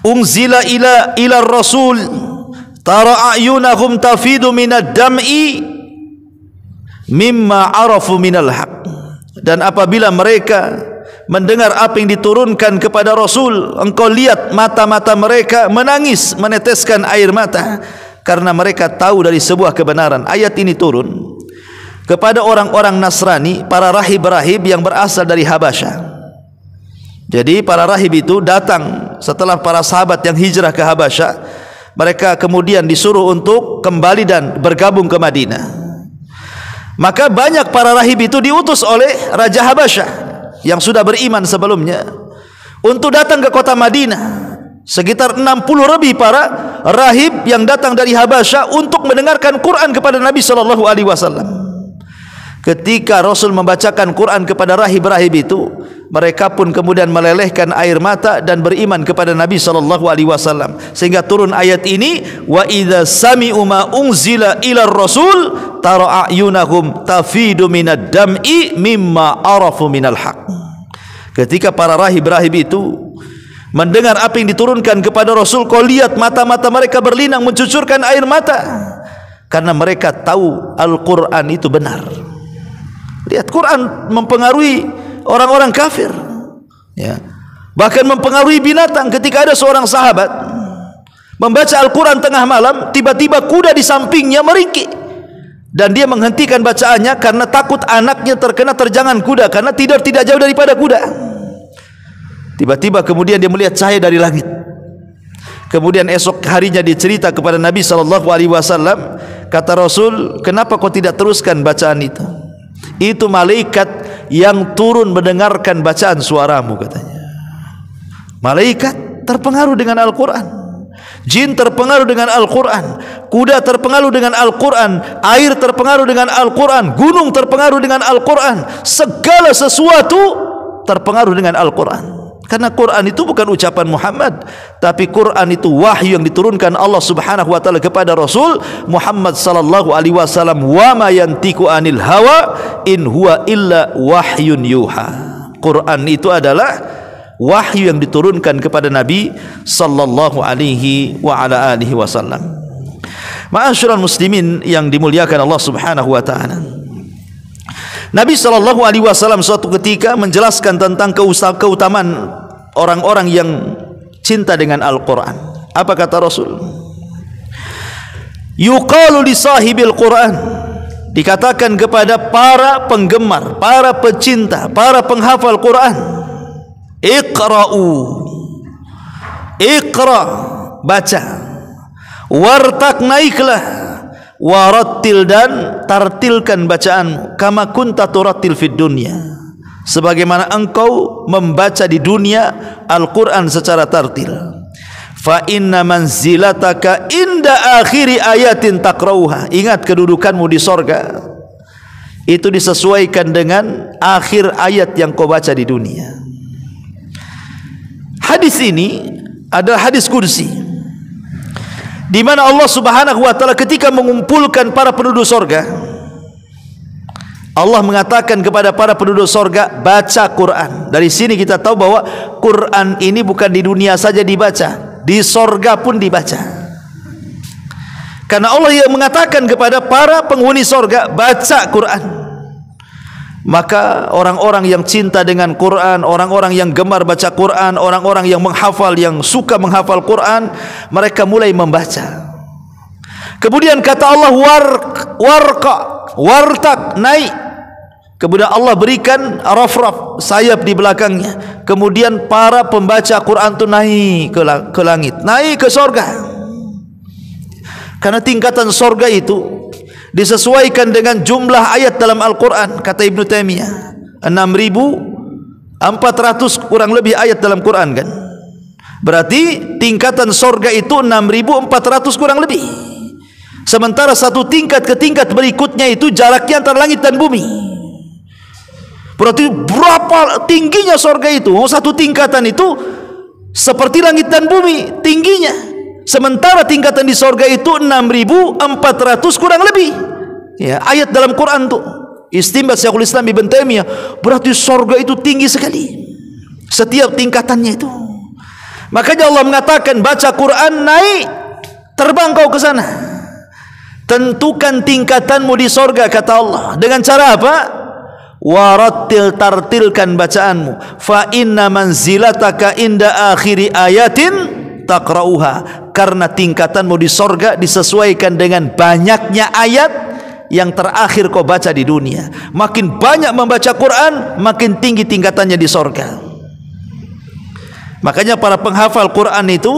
unzila ila rasul tara a'yunahum tafidu minad dam'i mimma arafu minal haq. Dan apabila mereka mendengar apa yang diturunkan kepada Rasul, engkau lihat mata-mata mereka menangis, meneteskan air mata karena mereka tahu dari sebuah kebenaran. Ayat ini turun kepada orang-orang Nasrani, para rahib-rahib yang berasal dari Habasyah. Jadi para rahib itu datang setelah para sahabat yang hijrah ke Habasyah. Mereka kemudian disuruh untuk kembali dan bergabung ke Madinah. Maka banyak para rahib itu diutus oleh Raja Habasyah yang sudah beriman sebelumnya untuk datang ke kota Madinah. Sekitar 60 lebih para rahib yang datang dari Habasyah untuk mendengarkan Quran kepada Nabi SAW. Ketika Rasul membacakan Quran kepada rahib-rahib itu, mereka pun kemudian melelehkan air mata dan beriman kepada Nabi SAW. Sehingga turun ayat ini, wa idza sami'u ma unzila ila rasul tara a'yunahum tafidu minad dam'i mimma arafu minal haq. Ketika para rahib-rahib itu mendengar apa yang diturunkan kepada Rasul, kau lihat mata-mata mereka berlinang, mencucurkan air mata, karena mereka tahu Al-Quran itu benar. Lihat, Quran mempengaruhi orang-orang kafir, ya. Bahkan mempengaruhi binatang. Ketika ada seorang sahabat membaca Al-Quran tengah malam, tiba-tiba kuda di sampingnya meringkik dan dia menghentikan bacaannya karena takut anaknya terkena terjangan kuda karena tidur tidak jauh daripada kuda. Tiba-tiba kemudian dia melihat cahaya dari langit. Kemudian esok harinya dicerita kepada Nabi SAW. Kata Rasul, kenapa kau tidak teruskan bacaan itu? Itu malaikat yang turun mendengarkan bacaan suaramu, katanya. Malaikat terpengaruh dengan Al-Quran, jin terpengaruh dengan Al-Quran, kuda terpengaruh dengan Al-Quran, air terpengaruh dengan Al-Quran, gunung terpengaruh dengan Al-Quran, segala sesuatu terpengaruh dengan Al-Quran. Karena Quran itu bukan ucapan Muhammad, tapi Quran itu wahyu yang diturunkan Allah Subhanahu wa taala kepada Rasul Muhammad sallallahu alaihi wasallam. Wa ma yantiqu anil hawa in huwa illa wahyun yuha. Quran itu adalah wahyu yang diturunkan kepada Nabi sallallahu alaihi wa ala alihi wasallam. Ma'asyiral muslimin yang dimuliakan Allah Subhanahu wa taala. Nabi sallallahu alaihi wasallam suatu ketika menjelaskan tentang keutamaan orang-orang yang cinta dengan Al-Quran. Apa kata Rasul? Yuqalu li sahibil Quran, dikatakan kepada para penggemar, para pecinta, para penghafal Quran, Iqra'u, Iqra, baca, wartak, naiklah, warattil, dan tartilkan bacaanmu, kama kunta turattil fid dunya, sebagaimana engkau membaca di dunia Al-Quran secara tartil. Fa inna manzilataka inda akhiri ayatin takrauha, ingat kedudukanmu di sorga itu disesuaikan dengan akhir ayat yang kau baca di dunia. Hadis ini adalah hadis kursi, di mana Allah Subhanahu wa taala ketika mengumpulkan para penduduk sorga, Allah mengatakan kepada para penduduk sorga, baca Quran. Dari sini kita tahu bahwa Quran ini bukan di dunia saja dibaca, di sorga pun dibaca. Karena Allah yang mengatakan kepada para penghuni sorga, baca Quran. Maka orang-orang yang cinta dengan Quran, orang-orang yang gemar baca Quran, orang-orang yang menghafal, yang suka menghafal Quran, mereka mulai membaca. Kemudian kata Allah, warqa, wartak, naik. Kemudian Allah berikan raf-raf, sayap di belakangnya. Kemudian para pembaca Quran itu naik ke langit, naik ke sorga. Karena tingkatan sorga itu disesuaikan dengan jumlah ayat dalam Al-Quran. Kata Ibnu Taimiyah, 6.400 kurang lebih ayat dalam Quran, kan? Berarti tingkatan sorga itu 6.400 kurang lebih. Sementara satu tingkat ke tingkat berikutnya itu jaraknya antara langit dan bumi. Berarti berapa tingginya sorga itu? Satu tingkatan itu seperti langit dan bumi tingginya. Sementara tingkatan di sorga itu 6.400 kurang lebih. Ya, ayat dalam Quran tuh. Istinbat Syekhul Islam Ibnu Taimiyah, berarti sorga itu tinggi sekali. Setiap tingkatannya itu. Makanya Allah mengatakan, baca Quran, naik, terbang kau ke sana. Tentukan tingkatanmu di sorga, kata Allah. Dengan cara apa? Warattil, tartilkan bacaanmu. Fa inna manzilataka inda akhiri ayatin takrauha, karena tingkatanmu di sorga disesuaikan dengan banyaknya ayat yang terakhir kau baca di dunia. Makin banyak membaca Quran, makin tinggi tingkatannya di sorga. Makanya para penghafal Quran itu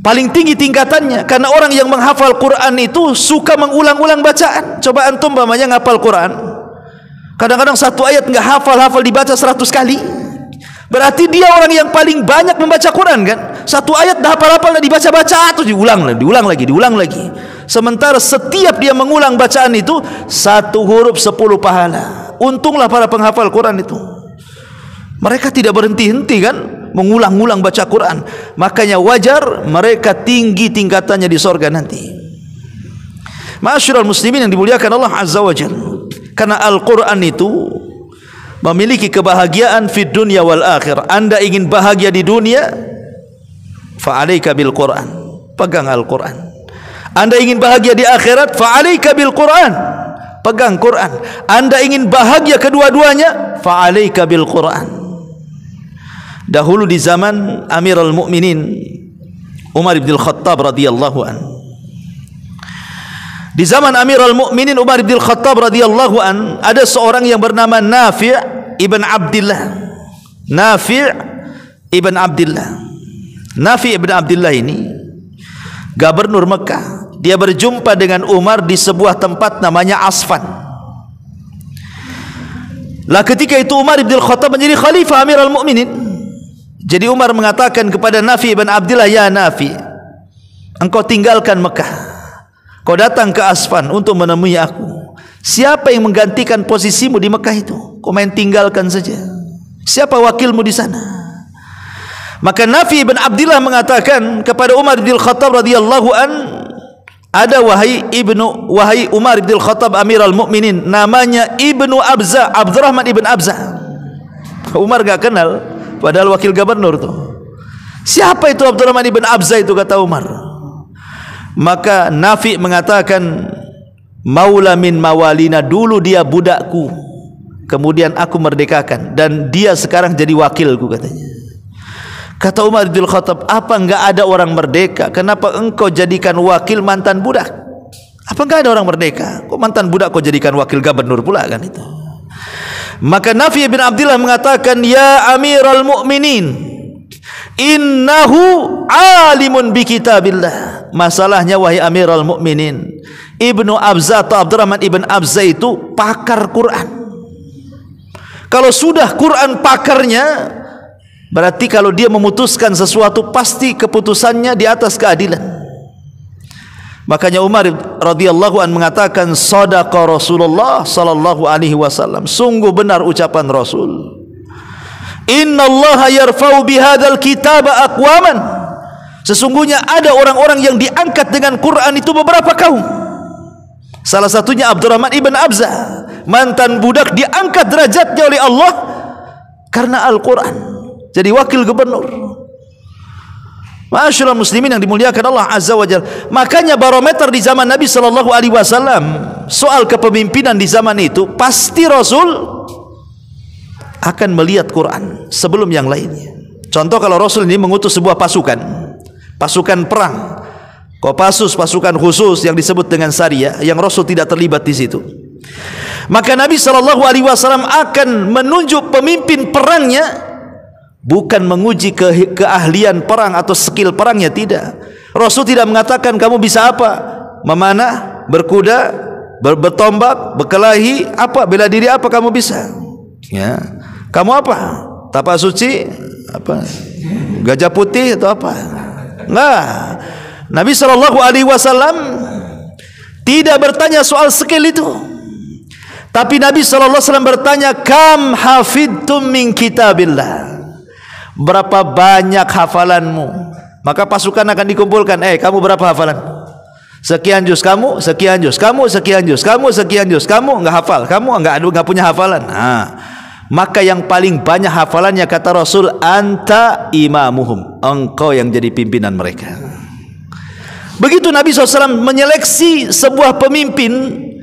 paling tinggi tingkatannya, karena orang yang menghafal Quran itu suka mengulang-ulang bacaan. Coba antum umpamanya ngapal Quran, kadang-kadang satu ayat nggak hafal dibaca 100 kali. Berarti dia orang yang paling banyak membaca Quran, kan? Satu ayat dah hafal-hafal, dah dibaca-baca, terus diulang lagi. Sementara setiap dia mengulang bacaan itu, satu huruf 10 pahala. Untunglah para penghafal Quran itu. Mereka tidak berhenti-henti, kan? Mengulang-ulang baca Quran. Makanya wajar mereka tinggi tingkatannya di sorga nanti. Ma'asyiral muslimin yang dimuliakan Allah Azza wa Jalla. Karena Al-Quran itu memiliki kebahagiaan fid dunya wal akhir. Anda ingin bahagia di dunia, fa'alaika bil Quran, pegang Al-Quran. Anda ingin bahagia di akhirat, fa'alaika bil Quran, pegang Quran. Anda ingin bahagia kedua-duanya, fa'alaika bil Quran. Dahulu di zaman Amirul Mukminin Umar bin Khattab radhiyallahu an. Di zaman Amirul Mukminin Umar bin Khattab radhiyallahu an, ada seorang yang bernama Nafi' ibn Abdullah. Nafi' ibn Abdullah. Nafi' ibn Abdullah ini gubernur Mekah. Dia berjumpa dengan Umar di sebuah tempat namanya Asfan. Lah ketika itu Umar bin Khattab menjadi khalifah Amirul Mukminin. Jadi Umar mengatakan kepada Nafi' ibn Abdullah, "Ya Nafi', engkau tinggalkan Mekah. Kau datang ke Asfan untuk menemui aku. Siapa yang menggantikan posisimu di Mekah itu? Kau main tinggalkan saja. Siapa wakilmu di sana?" Maka Nafi' ibn Abdullah mengatakan kepada Umar bin Khattab radhiyallahu an, "Ada wahai Umar bin Khattab Amirul Mukminin, namanya Ibnu Abza, Abdurrahman ibn Abza." Umar enggak kenal, padahal wakil gubernur tuh. Siapa itu Abdurrahman ibn Abza itu, kata Umar. Maka Nafi' mengatakan, "Maula min mawalina, dulu dia budakku, kemudian aku merdekakan, dan dia sekarang jadi wakilku," katanya. Kata Umar bin Khattab, "Apa enggak ada orang merdeka? Kenapa engkau jadikan wakil mantan budak? Apa enggak ada orang merdeka? Kok mantan budak kau jadikan wakil gubernur pula kan itu?" Maka Nafi' bin Abdullah mengatakan, "Ya Amirul Mukminin, innahu alimun bi kitabillah." Masalahnya wahai Amirul Mukminin, Ibnu Abza atau Abdurrahman ibn Abza itu pakar Quran. Kalau sudah Quran pakarnya, berarti kalau dia memutuskan sesuatu pasti keputusannya di atas keadilan. Makanya Umar radhiyallahu an mengatakan, "Shadaqa Rasulullah sallallahu alaihi wasallam." Sungguh benar ucapan Rasul. "Innallaha yarfa'u bihadzal kitaba aqwaman." Sesungguhnya ada orang-orang yang diangkat dengan Quran itu beberapa kaum. Salah satunya Abdurrahman ibn Abza, mantan budak, diangkat derajatnya oleh Allah karena Al-Quran, jadi wakil gubernur. Ma'asyiral muslimin yang dimuliakan Allah Azza wa Jalla. Makanya barometer di zaman Nabi sallallahu alaihi wasallam soal kepemimpinan di zaman itu, pasti Rasul akan melihat Quran sebelum yang lainnya. Contoh, kalau Rasul ini mengutus sebuah pasukan perang, Kopassus, pasukan khusus yang disebut dengan Sariyah, yang Rasul tidak terlibat di situ, maka Nabi sallallahu alaihi wasallam akan menunjuk pemimpin perangnya, bukan menguji keahlian perang atau skill perangnya, tidak. Rasul tidak mengatakan kamu bisa apa, memanah, berkuda, bertombak, berkelahi, apa, bela diri, apa kamu bisa, ya, kamu apa, tapak suci, apa, gajah putih atau apa. Enggak. Nabi sallallahu alaihi wasallam tidak bertanya soal skill itu. Tapi Nabi sallallahu alaihi wasallam bertanya, "Kam hafidtum min kitabillah?" Berapa banyak hafalanmu? Maka pasukan akan dikumpulkan. Kamu berapa hafalan? Sekian juz, kamu sekian juz, kamu sekian juz, kamu sekian juz, kamu enggak hafal, kamu enggak punya hafalan. Maka yang paling banyak hafalannya, kata Rasul, "Anta imamuhum." Engkau yang jadi pimpinan mereka. Begitu Nabi SAW menyeleksi sebuah pemimpin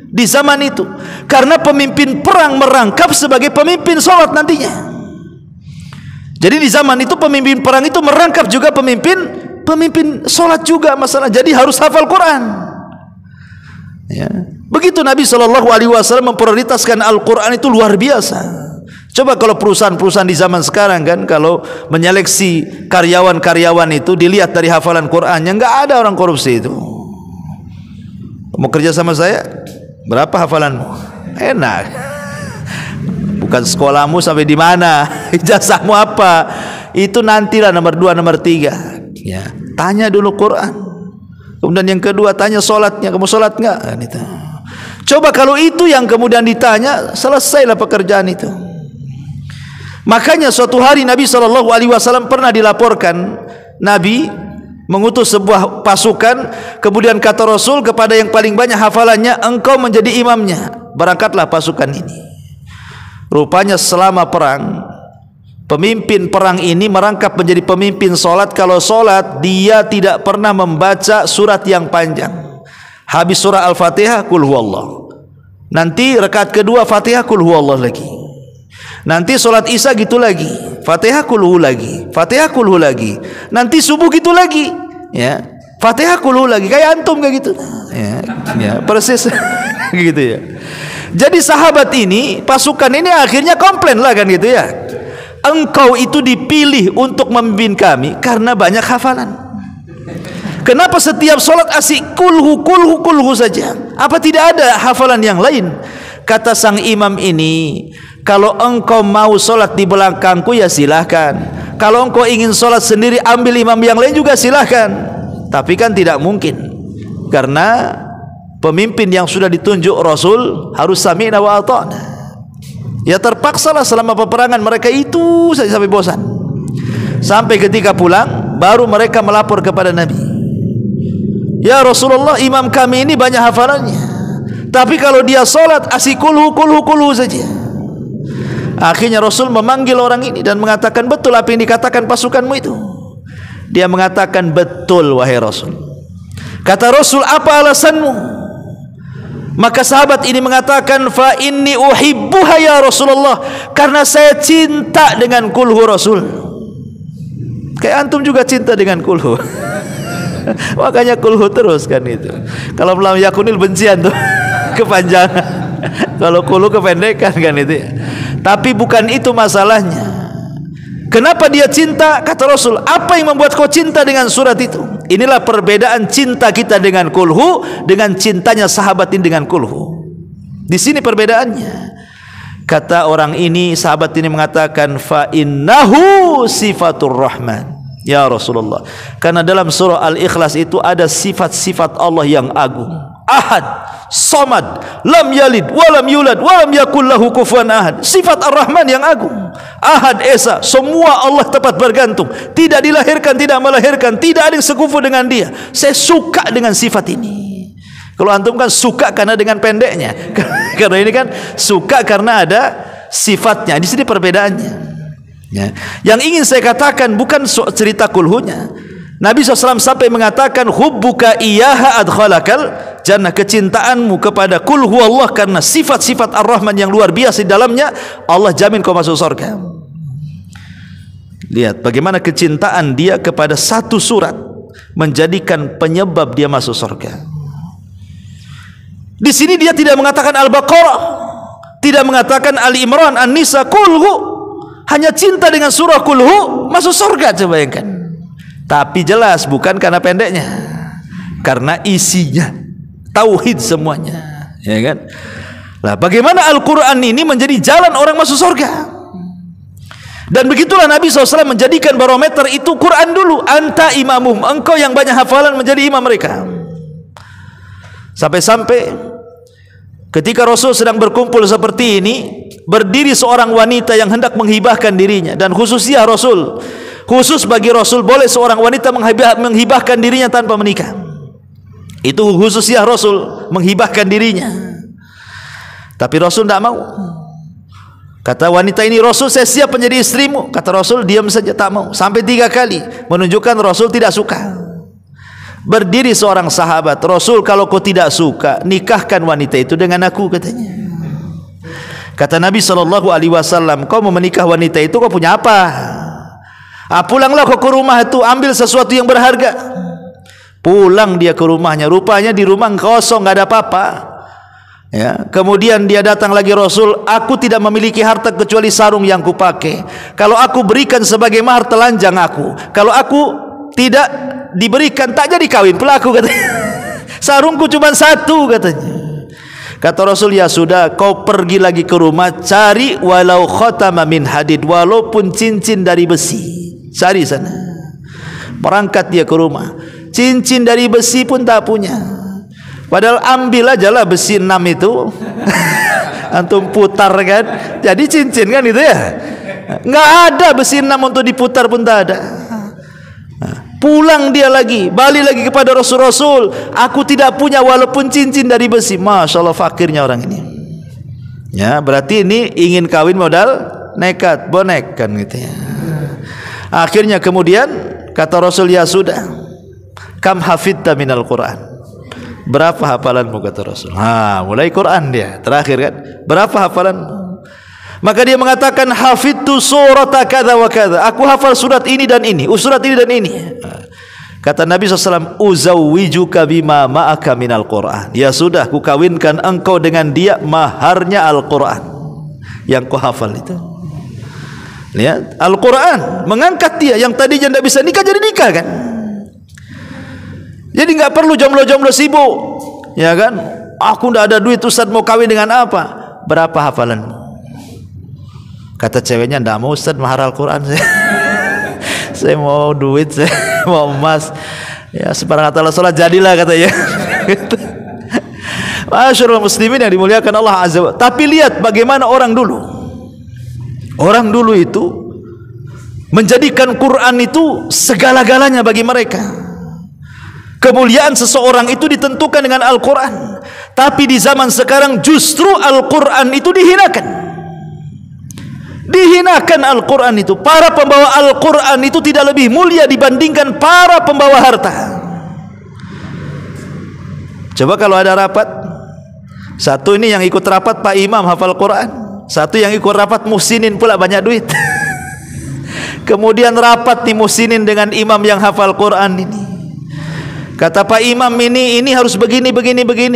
di zaman itu, karena pemimpin perang merangkap sebagai pemimpin sholat nantinya. Jadi di zaman itu pemimpin perang itu merangkap juga pemimpin sholat juga masalah. Jadi harus hafal Quran. Ya. Begitu Nabi SAW memprioritaskan Al-Quran, itu luar biasa. Coba kalau perusahaan-perusahaan di zaman sekarang kan, kalau menyeleksi karyawan-karyawan itu dilihat dari hafalan Qurannya, enggak ada orang korupsi itu. Mau kerja sama saya? Berapa hafalanmu? Enak. Bukan sekolahmu sampai di mana, ijazahmu apa, itu nantilah nomor 2, nomor 3. Ya, tanya dulu Quran. Kemudian yang kedua tanya solatnya, kamu solat enggak? Gitu. Coba kalau itu yang kemudian ditanya, selesailah pekerjaan itu. Makanya suatu hari Nabi SAW pernah dilaporkan, Nabi mengutus sebuah pasukan, kemudian kata Rasul kepada yang paling banyak hafalannya, "Engkau menjadi imamnya." Berangkatlah pasukan ini. Rupanya selama perang, pemimpin perang ini merangkap menjadi pemimpin solat. Kalau solat, dia tidak pernah membaca surat yang panjang. Habis surah Al-Fatihah, Qul huwallah. Nanti rakaat kedua Fatihah, Qul huwallah lagi. Nanti solat Isya gitu lagi, Fatihah kulhu lagi, Fatihah kulhu lagi. Nanti subuh gitu lagi. ya. Fatihah kulhu lagi, kayak antum kayak gitu. Ya, persis gitu ya. Jadi sahabat ini, pasukan ini akhirnya komplain lah kan gitu ya. Engkau itu dipilih untuk memimpin kami karena banyak hafalan. Kenapa setiap solat asik kulhu kulhu kulhu saja? Apa tidak ada hafalan yang lain? Kata sang imam ini, kalau engkau mau solat di belakangku ya silahkan. Kalau engkau ingin solat sendiri ambil imam yang lain juga silahkan. Tapi kan tidak mungkin, karena pemimpin yang sudah ditunjuk Rasul harus sami'na wa ata'na. Ya terpaksalah selama peperangan mereka itu saja sampai bosan. Sampai ketika pulang baru mereka melapor kepada Nabi. Ya Rasulullah, imam kami ini banyak hafalannya, tapi kalau dia solat asik kulhu kulhu kulhu saja. Akhirnya Rasul memanggil orang ini dan mengatakan, betul apa yang dikatakan pasukanmu itu? Dia mengatakan, betul wahai Rasul. Kata Rasul, apa alasanmu? Maka sahabat ini mengatakan, fa inni uhibbuha ya Rasulullah, karena saya cinta dengan kulhu Rasul. Kayak antum juga cinta dengan kulhu. Makanya kulhu terus kan itu. Kalau belum yakunil bencian tuh kepanjangan. Kalau kulhu kependekan kan itu. Tapi bukan itu masalahnya. Kenapa dia cinta? Kata Rasul, apa yang membuat kau cinta dengan surat itu? Inilah perbedaan cinta kita dengan kulhu dengan cintanya sahabat ini dengan kulhu. Di sini perbedaannya. Kata orang ini, sahabat ini mengatakan, fa innahu sifatur rahman. Ya Rasulullah, karena dalam surah Al-Ikhlas itu ada sifat-sifat Allah yang agung. Ahad, Somad, lam yalid, walam yulad, walam yakul lahu kufuwan ahad. Sifat Ar-Rahman yang agung. Ahad, Esa, semua Allah tepat bergantung, tidak dilahirkan, tidak melahirkan, tidak ada yang sekufu dengan dia. Saya suka dengan sifat ini. Kalau antum kan suka karena dengan pendeknya. Karena ini kan suka karena ada sifatnya. Di sini perbedaannya. Ya. Yang ingin saya katakan bukan cerita kulhunya. Nabi SAW sampai mengatakan, hubbuka iyaha adkhalakal jannah, kecintaanmu kepada kulhu Allah karena sifat-sifat Ar-Rahman yang luar biasa di dalamnya, Allah jamin kau masuk surga. Lihat bagaimana kecintaan dia kepada satu surat menjadikan penyebab dia masuk surga. Di sini dia tidak mengatakan Al-Baqarah, tidak mengatakan Ali Imran, An-Nisa, kulhu. Hanya cinta dengan surah kulhu masuk surga, coba bayangkan. Tapi jelas bukan karena pendeknya, karena isinya tauhid semuanya, ya kan? Lah bagaimana Al-Quran ini menjadi jalan orang masuk surga? Dan begitulah Nabi SAW menjadikan barometer itu Quran dulu. Anta imamum, engkau yang banyak hafalan menjadi imam mereka. Sampai-sampai ketika Rasul sedang berkumpul seperti ini, berdiri seorang wanita yang hendak menghibahkan dirinya. Dan khususnya Rasul, khusus bagi Rasul boleh seorang wanita menghibahkan dirinya tanpa menikah. Itu khususnya Rasul menghibahkan dirinya. Tapi Rasul tidak mau. Kata wanita ini, Rasul saya siap menjadi istrimu. Kata Rasul, diam saja, tak mau. Sampai 3 kali menunjukkan Rasul tidak suka. Berdiri seorang sahabat, Rasul kalau kau tidak suka, nikahkan wanita itu dengan aku, katanya. Kata Nabi SAW, kau mau menikah wanita itu, kau punya apa? Pulanglah kau ke rumah itu, ambil sesuatu yang berharga. Pulang dia ke rumahnya, rupanya di rumah kosong, nggak ada apa-apa. Ya, kemudian dia datang lagi, Rasul, aku tidak memiliki harta kecuali sarung yang kupakai. Kalau aku berikan sebagai mahar, telanjang aku. Kalau aku tidak diberikan, tak jadi kawin pelaku, katanya. Sarungku cuma 1, katanya. Kata Rasul, ya sudah, kau pergi lagi ke rumah, cari walau khatama min hadid, walaupun cincin dari besi, cari sana. Berangkat dia ke rumah, cincin dari besi pun tak punya. Padahal ambil aja lah besi 6 itu. Antum putar kan, jadi cincin kan itu ya. Nggak ada besi 6 untuk diputar pun tak ada. Pulang dia lagi, balik lagi kepada Rasul, aku tidak punya walaupun cincin dari besi. Masya Allah, fakirnya orang ini. Ya, berarti ini ingin kawin modal nekat, bonek kan gitu ya. Akhirnya kemudian kata Rasul, ya sudah, kam hafidta minal Quran, berapa hafalanmu, kata Rasul. Mulai Quran dia, terakhir kan, berapa hafalanmu? Maka dia mengatakan, hafidtu surata kadza wa kadza, aku hafal surat ini dan ini, surat ini dan ini. Kata Nabi SAW, uzawwijuka bima ma'aka minal Qur'an. Ya sudah, ku kawinkan engkau dengan dia, maharnya Al-Quran yang kau hafal itu. Lihat, Al-Quran mengangkat dia yang tadinya tidak bisa nikah jadi nikah kan. Jadi nggak perlu jomblo-jomblo sibuk, ya kan? Aku tidak ada duit, Ustaz mau kawin dengan apa? Berapa hafalanmu? Kata ceweknya, tidak mau Ustaz, mahar Al-Quran saya. Saya mau duit, saya mau emas. Ya sebarang kata Allah sholat jadilah katanya. Masyaallah muslimin yang dimuliakan Allah Azza wa Jalla. Tapi lihat bagaimana orang dulu. Orang dulu itu menjadikan Quran itu segala-galanya bagi mereka. Kemuliaan seseorang itu ditentukan dengan Al-Quran. Tapi di zaman sekarang justru Al-Quran itu dihinakan. Dihinakan Al-Quran itu. Para pembawa Al-Quran itu tidak lebih mulia dibandingkan para pembawa harta. Coba kalau ada rapat, satu ini yang ikut rapat Pak Imam hafal Quran, satu yang ikut rapat muhsinin pula banyak duit. Kemudian rapat nih muhsinin dengan imam yang hafal Quran ini. Kata Pak Imam ini harus begini.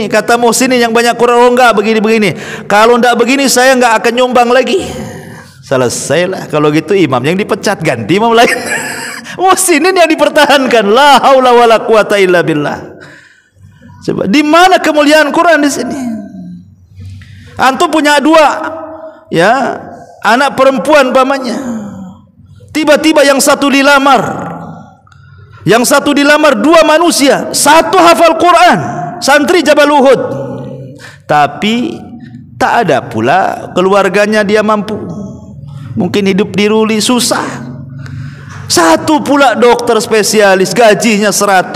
Kata muhsinin yang banyak Quran, oh enggak begini. Kalau enggak begini saya enggak akan nyumbang lagi. Selesailah. Kalau gitu imam yang dipecat, ganti imam lain. Muhsinin yang dipertahankan. La haula wala quwata illa billah. Coba, di mana kemuliaan Quran di sini? Antum punya dua, ya, anak perempuan pamannya. Tiba-tiba yang satu dilamar. Yang satu dilamar dua manusia. Satu hafal Quran, santri Jabal Uhud. Tapi tak ada pula keluarganya dia mampu. Mungkin hidup di Ruli susah. Satu pula dokter spesialis, gajinya 100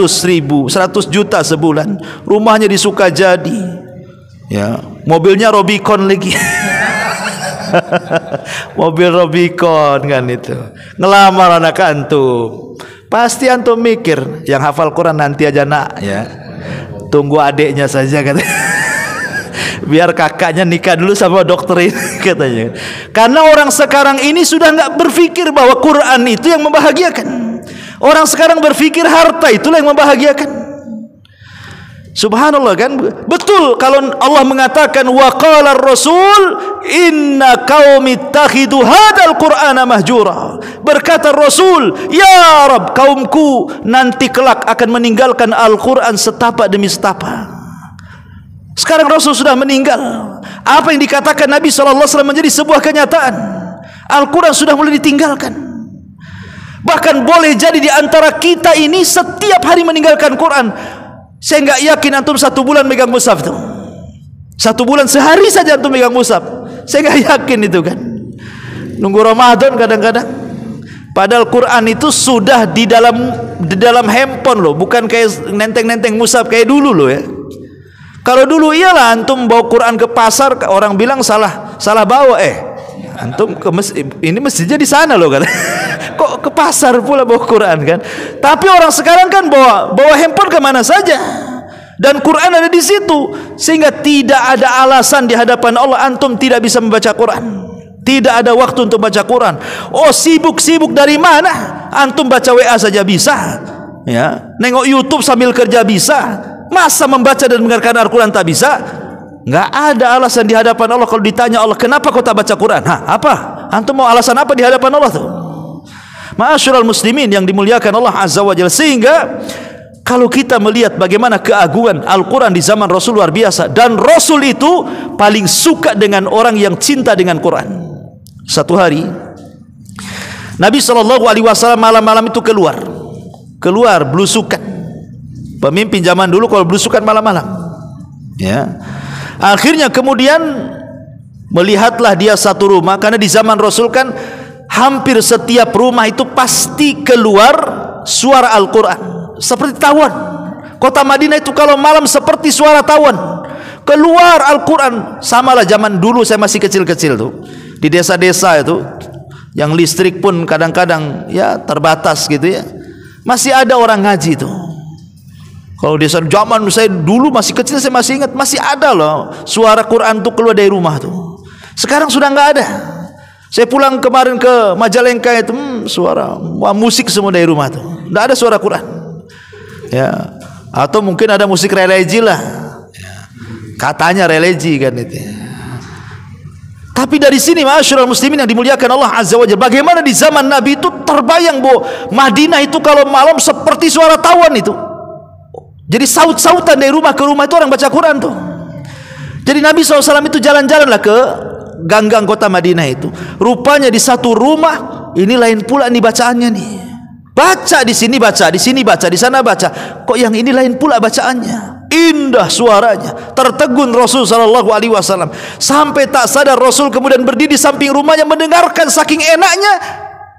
juta sebulan. Rumahnya di Sukajadi, ya, mobilnya Robicon lagi. Mobil Robicon kan itu. Ngelamar anak antum. Pasti antum mikir, yang hafal Quran nanti aja nak, ya. Tunggu adiknya saja katanya. Biar kakaknya nikah dulu sama dokter ini katanya. Karena orang sekarang ini sudah nggak berpikir bahwa Quran itu yang membahagiakan. Orang sekarang berpikir harta itulah yang membahagiakan. Subhanallah kan. Betul kalau Allah mengatakan wa qala ar-rasul inna qaumi ittakhidu hadzal qur'ana mahjura. Berkata Rasul, ya Rabb, kaumku nanti kelak akan meninggalkan Al-Quran setapak demi setapak. Sekarang Rasul sudah meninggal. Apa yang dikatakan Nabi SAW menjadi sebuah kenyataan. Al-Quran sudah mulai ditinggalkan. Bahkan boleh jadi di antara kita ini setiap hari meninggalkan Quran. Saya nggak yakin antum 1 bulan megang mushaf itu. 1 bulan sehari saja antum megang mushaf. Saya nggak yakin itu kan. Nunggu Ramadan kadang-kadang. Padahal Quran itu sudah di dalam handphone loh, bukan kayak nenteng-nenteng mushaf kayak dulu loh ya. Kalau dulu iyalah antum bawa Quran ke pasar, orang bilang salah bawa. Antum ke ini masjidnya di sana loh kan. Kok ke pasar pula bawa Quran kan? Tapi orang sekarang kan bawa handphone kemana saja. Dan Quran ada di situ, sehingga tidak ada alasan di hadapan Allah antum tidak bisa membaca Quran. Tidak ada waktu untuk baca Quran. Oh, sibuk dari mana? Antum baca WA saja bisa. Ya, nengok YouTube sambil kerja bisa. Masa membaca dan mendengarkan Al-Quran tak bisa? Nggak ada alasan di hadapan Allah. Kalau ditanya Allah, kenapa kau tak baca Quran? Apa? Antum mau alasan apa di hadapan Allah tuh? Ma'asyiral muslimin yang dimuliakan Allah Azza wa Jalla. Sehingga kalau kita melihat bagaimana keagungan Al-Quran di zaman Rasul luar biasa. Dan Rasul itu paling suka dengan orang yang cinta dengan Quran. Satu hari Nabi SAW malam-malam itu keluar belusukan. Pemimpin zaman dulu kalau belusukan malam-malam, ya. Akhirnya kemudian melihatlah dia satu rumah, karena di zaman Rasul kan hampir setiap rumah itu pasti keluar suara Al-Quran, seperti tawon. Kota Madinah itu kalau malam seperti suara tawon, keluar Al-Quran. Samalah zaman dulu saya masih kecil-kecil tuh, di desa-desa itu yang listrik pun kadang-kadang ya terbatas gitu ya, masih ada orang ngaji tuh. Kalau di zaman saya dulu masih kecil, saya masih ingat masih ada loh suara Quran tuh keluar dari rumah tuh. Sekarang sudah nggak ada. Saya pulang kemarin ke Majalengka itu suara musik semua dari rumah tuh. Nggak ada suara Quran. ya. Atau mungkin ada musik religi lah, ya. Katanya religi kan itu. Tapi dari sini ma'asyiral muslimin yang dimuliakan Allah Azza wa Jalla, bagaimana di zaman Nabi itu terbayang bahwa Madinah itu kalau malam seperti suara tawon itu. Jadi saut-sautan dari rumah ke rumah itu orang baca Quran tuh. Jadi Nabi SAW itu jalan-jalanlah ke gang-gang kota Madinah itu. Rupanya di satu rumah ini lain pula nih bacaannya nih. Baca di sini baca, di sini baca, di sana baca. Kok yang ini lain pula bacaannya? Indah suaranya. Tertegun Rasul sallallahu alaihi wasallam. Sampai tak sadar Rasul kemudian berdiri di samping rumahnya mendengarkan saking enaknya.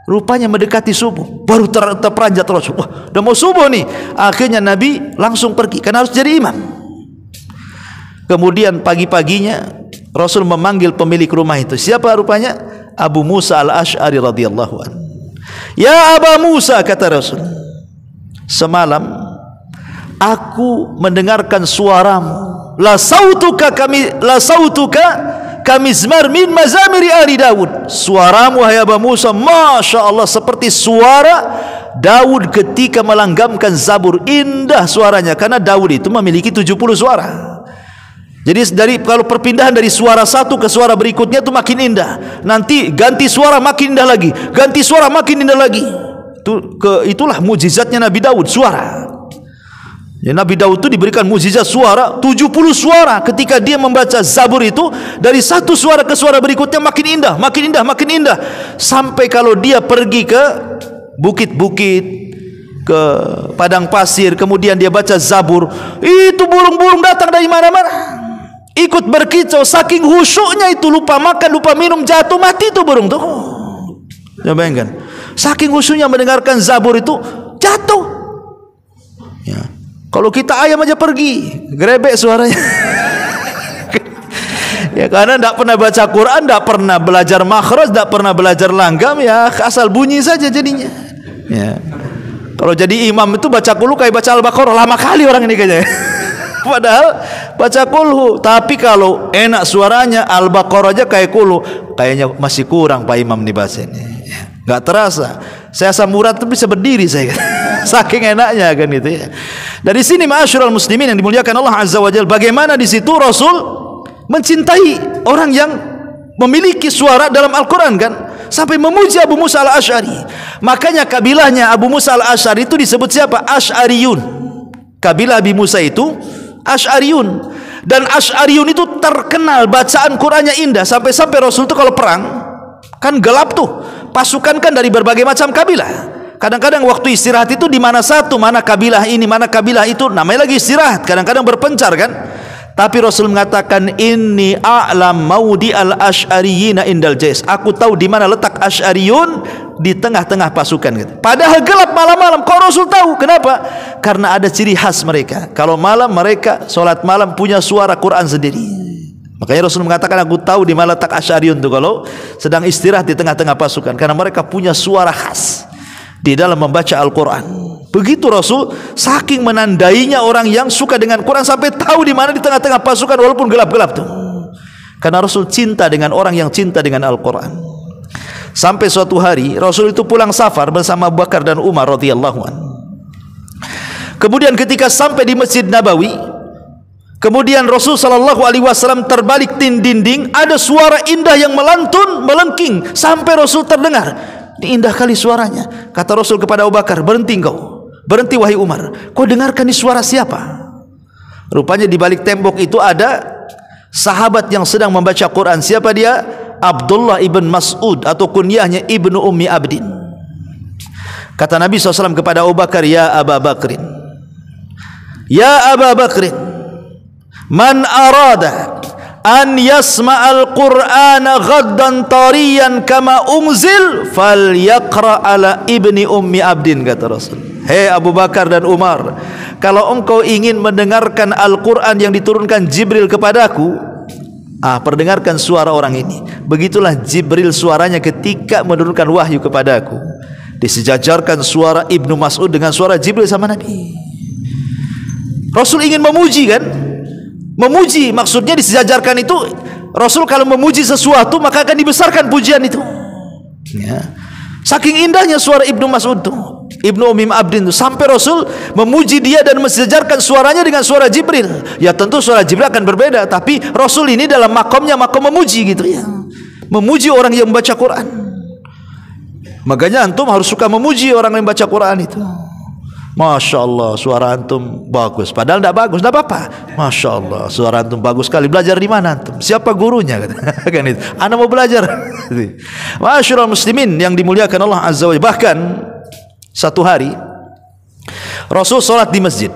Rupanya mendekati subuh. Baru terperanjat Rasul. Wah, udah mau subuh nih. Akhirnya Nabi langsung pergi karena harus jadi imam. Kemudian pagi-paginya Rasul memanggil pemilik rumah itu. Siapa rupanya? Abu Musa al-Ash'ari radhiyallahu anhu. Ya Aba Musa, kata Rasul, semalam aku mendengarkan suaramu. La sautuka kamizmar min mazamiri ali Daud. Suaramu hai Aba Musa, Masya Allah, seperti suara Daud ketika melanggamkan Zabur. Indah suaranya, karena Daud itu memiliki 70 suara. Jadi kalau perpindahan dari suara satu ke suara berikutnya itu makin indah. Nanti ganti suara makin indah lagi, ganti suara makin indah lagi. Itulah mukjizatnya Nabi Daud, suara. Ya, Nabi Daud itu diberikan mukjizat suara, 70 suara. Ketika dia membaca Zabur itu, dari satu suara ke suara berikutnya makin indah, makin indah, makin indah. Sampai kalau dia pergi ke bukit-bukit, ke padang pasir, kemudian dia baca Zabur, itu burung-burung datang dari mana-mana. Ikut berkicau, saking khusyuknya itu, lupa makan, lupa minum, jatuh mati itu burung tuh. Ya bayangkan, saking khusyuknya mendengarkan Zabur itu jatuh. Ya. Kalau kita ayam aja pergi, grebek suaranya. Ya karena tidak pernah baca Quran, tidak pernah belajar makhraj, tidak pernah belajar langgam, ya asal bunyi saja jadinya. Ya. Kalau jadi imam itu baca kulhu kayak baca Al-Baqarah, lama kali orang ini kayaknya. Padahal baca kulhu, tapi kalau enak suaranya Al-Baqarah aja kayak kulhu, kayaknya masih kurang Pak Imam nih bahasa ini. Gak terasa. Saya samburat tapi bisa berdiri saya. Saking enaknya kan itu ya. Dari sini ma'asyiral muslimin yang dimuliakan Allah Azza wa Jalla, bagaimana di situ Rasul mencintai orang yang memiliki suara dalam Al-Quran kan, sampai memuji Abu Musa al-Ash'ari. Makanya kabilahnya Abu Musa al-Ash'ari itu disebut siapa? Ash'ariyun. Kabilah Abi Musa itu Ash'ariyun. Dan Ash'ariyun itu terkenal bacaan Qur'annya indah. Sampai-sampai Rasul itu kalau perang kan gelap tuh, pasukan kan dari berbagai macam kabilah. Kadang-kadang waktu istirahat itu di mana satu, mana kabilah ini, mana kabilah itu, namanya lagi istirahat. Kadang-kadang berpencar kan. Tapi Rasul mengatakan, inni a'lam maudi al-ash'ariyina indal jais. Aku tahu di mana letak Ash'ariyun, di tengah-tengah pasukan gitu. Padahal gelap malam-malam, kok Rasul tahu? Kenapa? Karena ada ciri khas mereka. Kalau malam mereka sholat malam punya suara Quran sendiri. Makanya Rasul mengatakan, aku tahu di mana letak Ash'ariyun itu kalau sedang istirahat di tengah-tengah pasukan, karena mereka punya suara khas di dalam membaca Al-Quran. Begitu Rasul, saking menandainya orang yang suka dengan Quran, sampai tahu di mana di tengah-tengah pasukan walaupun gelap-gelap tuh. Karena Rasul cinta dengan orang yang cinta dengan Al-Quran. Sampai suatu hari Rasul itu pulang safar bersama Abu Bakar dan Umar radhiyallahu anhu. Kemudian ketika sampai di Masjid Nabawi, kemudian Rasul sallallahu alaihi wasallam terbalik dinding, ada suara indah yang melantun, melengking sampai Rasul terdengar. Ini indah kali suaranya. Kata Rasul kepada Abu Bakar, berhenti engkau. Berhenti wahai Umar, kau dengarkan ini suara siapa? Rupanya di balik tembok itu ada sahabat yang sedang membaca Quran. Siapa dia? Abdullah ibn Mas'ud, atau kunyahnya Ibnu Ummi Abdin. Kata Nabi SAW kepada Abu Bakar, ya Aba Bakrin, ya Aba Bakrin, man arada an yasma'al Qur'ana ghaddan tariyan kama unzil falyaqra ala Ibni Ummi Abdin, kata Rasul. Hei Abu Bakar dan Umar, kalau engkau ingin mendengarkan Al-Quran yang diturunkan Jibril kepadaku, perdengarkan suara orang ini. Begitulah Jibril suaranya ketika menurunkan wahyu kepadaku. Disejajarkan suara Ibnu Mas'ud dengan suara Jibril sama Nabi. Rasul ingin memuji kan? Memuji, maksudnya disejajarkan itu, Rasul kalau memuji sesuatu maka akan dibesarkan pujian itu ya. Saking indahnya suara Ibnu Mas'ud itu. Ibnu Abdin itu, sampai Rasul memuji dia dan mensejarkan suaranya dengan suara Jibril. Ya tentu suara Jibril akan berbeda, tapi Rasul ini dalam makamnya makom memuji gitu ya, memuji orang yang membaca Quran. Makanya antum harus suka memuji orang yang baca Quran itu. Masya Allah, suara antum bagus. Padahal tidak bagus, tidak apa-apa. Masya Allah, suara antum bagus sekali. Belajar di mana antum? Siapa gurunya? Kan itu. Anak mau belajar. Masyaallah muslimin yang dimuliakan Allah Azza wa Jalla. Bahkan satu hari Rasul salat di masjid.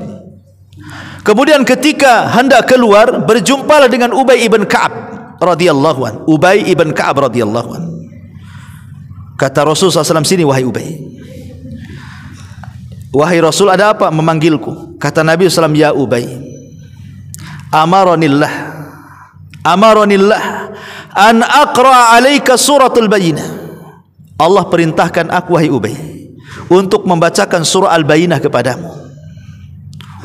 Kemudian ketika hendak keluar, berjumpalah dengan Ubay ibn Ka'ab radhiyallahu an. Ubay ibn Ka'ab radhiyallahu an. Kata Rasul SAW, sini wahai Ubay. Wahai Rasul, ada apa memanggilku? Kata Nabi SAW, ya Ubay, amaranillah an aqra alaika suratul Bayyinah. Allah perintahkan aku wahai Ubay untuk membacakan surah Al-Bayyinah kepadamu.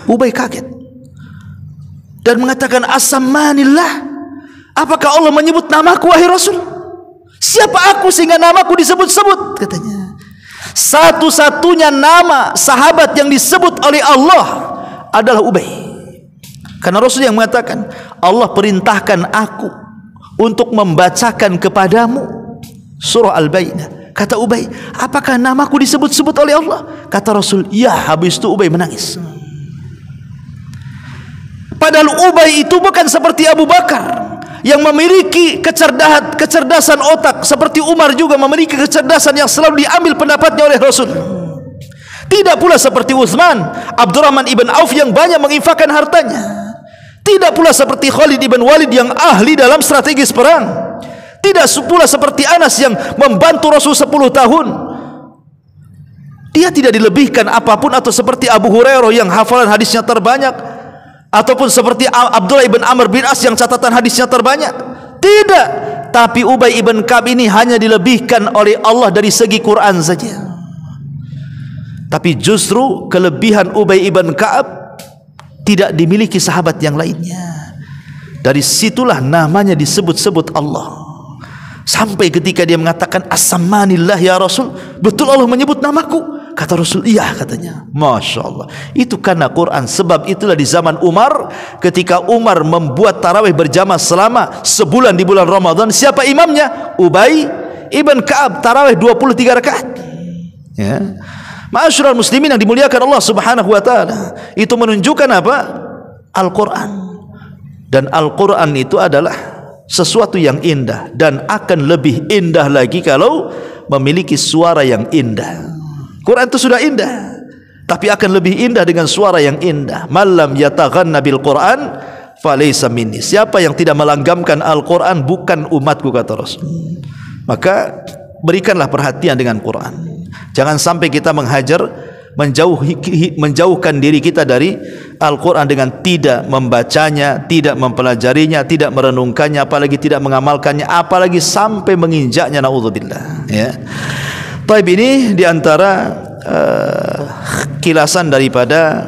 Ubay kaget dan mengatakan, asamanillah, apakah Allah menyebut namaku wahai Rasul? Siapa aku sehingga namaku disebut-sebut? Katanya, satu-satunya nama sahabat yang disebut oleh Allah adalah Ubay. Karena Rasul yang mengatakan, Allah perintahkan aku untuk membacakan kepadamu surah Al-Bayyinah. Kata Ubay, apakah namaku disebut-sebut oleh Allah? Kata Rasul, ya. Habis itu Ubay menangis. Padahal Ubay itu bukan seperti Abu Bakar yang memiliki kecerdasan otak, seperti Umar juga memiliki kecerdasan yang selalu diambil pendapatnya oleh Rasul. Tidak pula seperti Utsman, Abdurrahman ibn Auf yang banyak menginfakkan hartanya. Tidak pula seperti Khalid ibn Walid yang ahli dalam strategis perang. Tidak pula seperti Anas yang membantu Rasul 10 tahun. Dia tidak dilebihkan apapun, atau seperti Abu Hurairah yang hafalan hadisnya terbanyak, ataupun seperti Abdullah ibn Amr bin As yang catatan hadisnya terbanyak. Tidak. Tapi Ubay ibn Ka'ab ini hanya dilebihkan oleh Allah dari segi Quran saja. Tapi justru kelebihan Ubay ibn Ka'ab tidak dimiliki sahabat yang lainnya. Dari situlah namanya disebut-sebut Allah. Sampai ketika dia mengatakan, as-samanillah ya Rasul, betul Allah menyebut namaku? Kata Rasul, iya katanya. Masya Allah. Itu karena Quran. Sebab itulah di zaman Umar, ketika Umar membuat tarawih berjamaah selama sebulan di bulan Ramadan, siapa imamnya? Ubay ibn Ka'ab. Tarawih 23 rakaat. Ya. Ma'asyiral muslimin yang dimuliakan Allah Subhanahu wa taala. Itu menunjukkan apa? Al-Quran. Dan Al-Quran itu adalah sesuatu yang indah, dan akan lebih indah lagi kalau memiliki suara yang indah. Quran itu sudah indah, tapi akan lebih indah dengan suara yang indah. Malam yataghanna bil Quran falaysa minni. Siapa yang tidak melanggamkan Al-Quran bukan umatku, kata Rasul. Maka berikanlah perhatian dengan Quran. Jangan sampai kita menjauhkan diri kita dari Al-Quran dengan tidak membacanya, tidak mempelajarinya, tidak merenungkannya, apalagi tidak mengamalkannya, apalagi sampai menginjaknya, naudzubillah. Ya. Taib, ini diantara kilasan daripada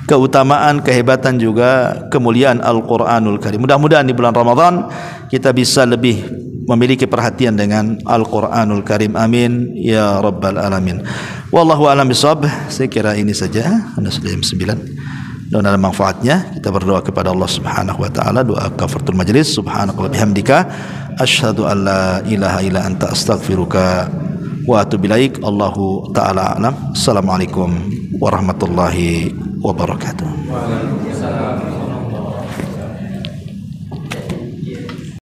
keutamaan, kehebatan juga kemuliaan Al-Quranul Karim. Mudah-mudahan di bulan Ramadan kita bisa lebih memiliki perhatian dengan Al-Quranul Karim. Amin ya rabbal alamin. Wallahu a'lam bishawab. Saya kira ini saja. Anda sudah jam 9 dan ada manfaatnya. Kita berdoa kepada Allah Subhanahu wa taala, doa kafaratul majlis. Subhanallah bihamdika asyhadu an la ilaha illa anta astaghfiruka wa atubu ilaik. Allahu taala a'lam. Assalamualaikum warahmatullahi wabarakatuh.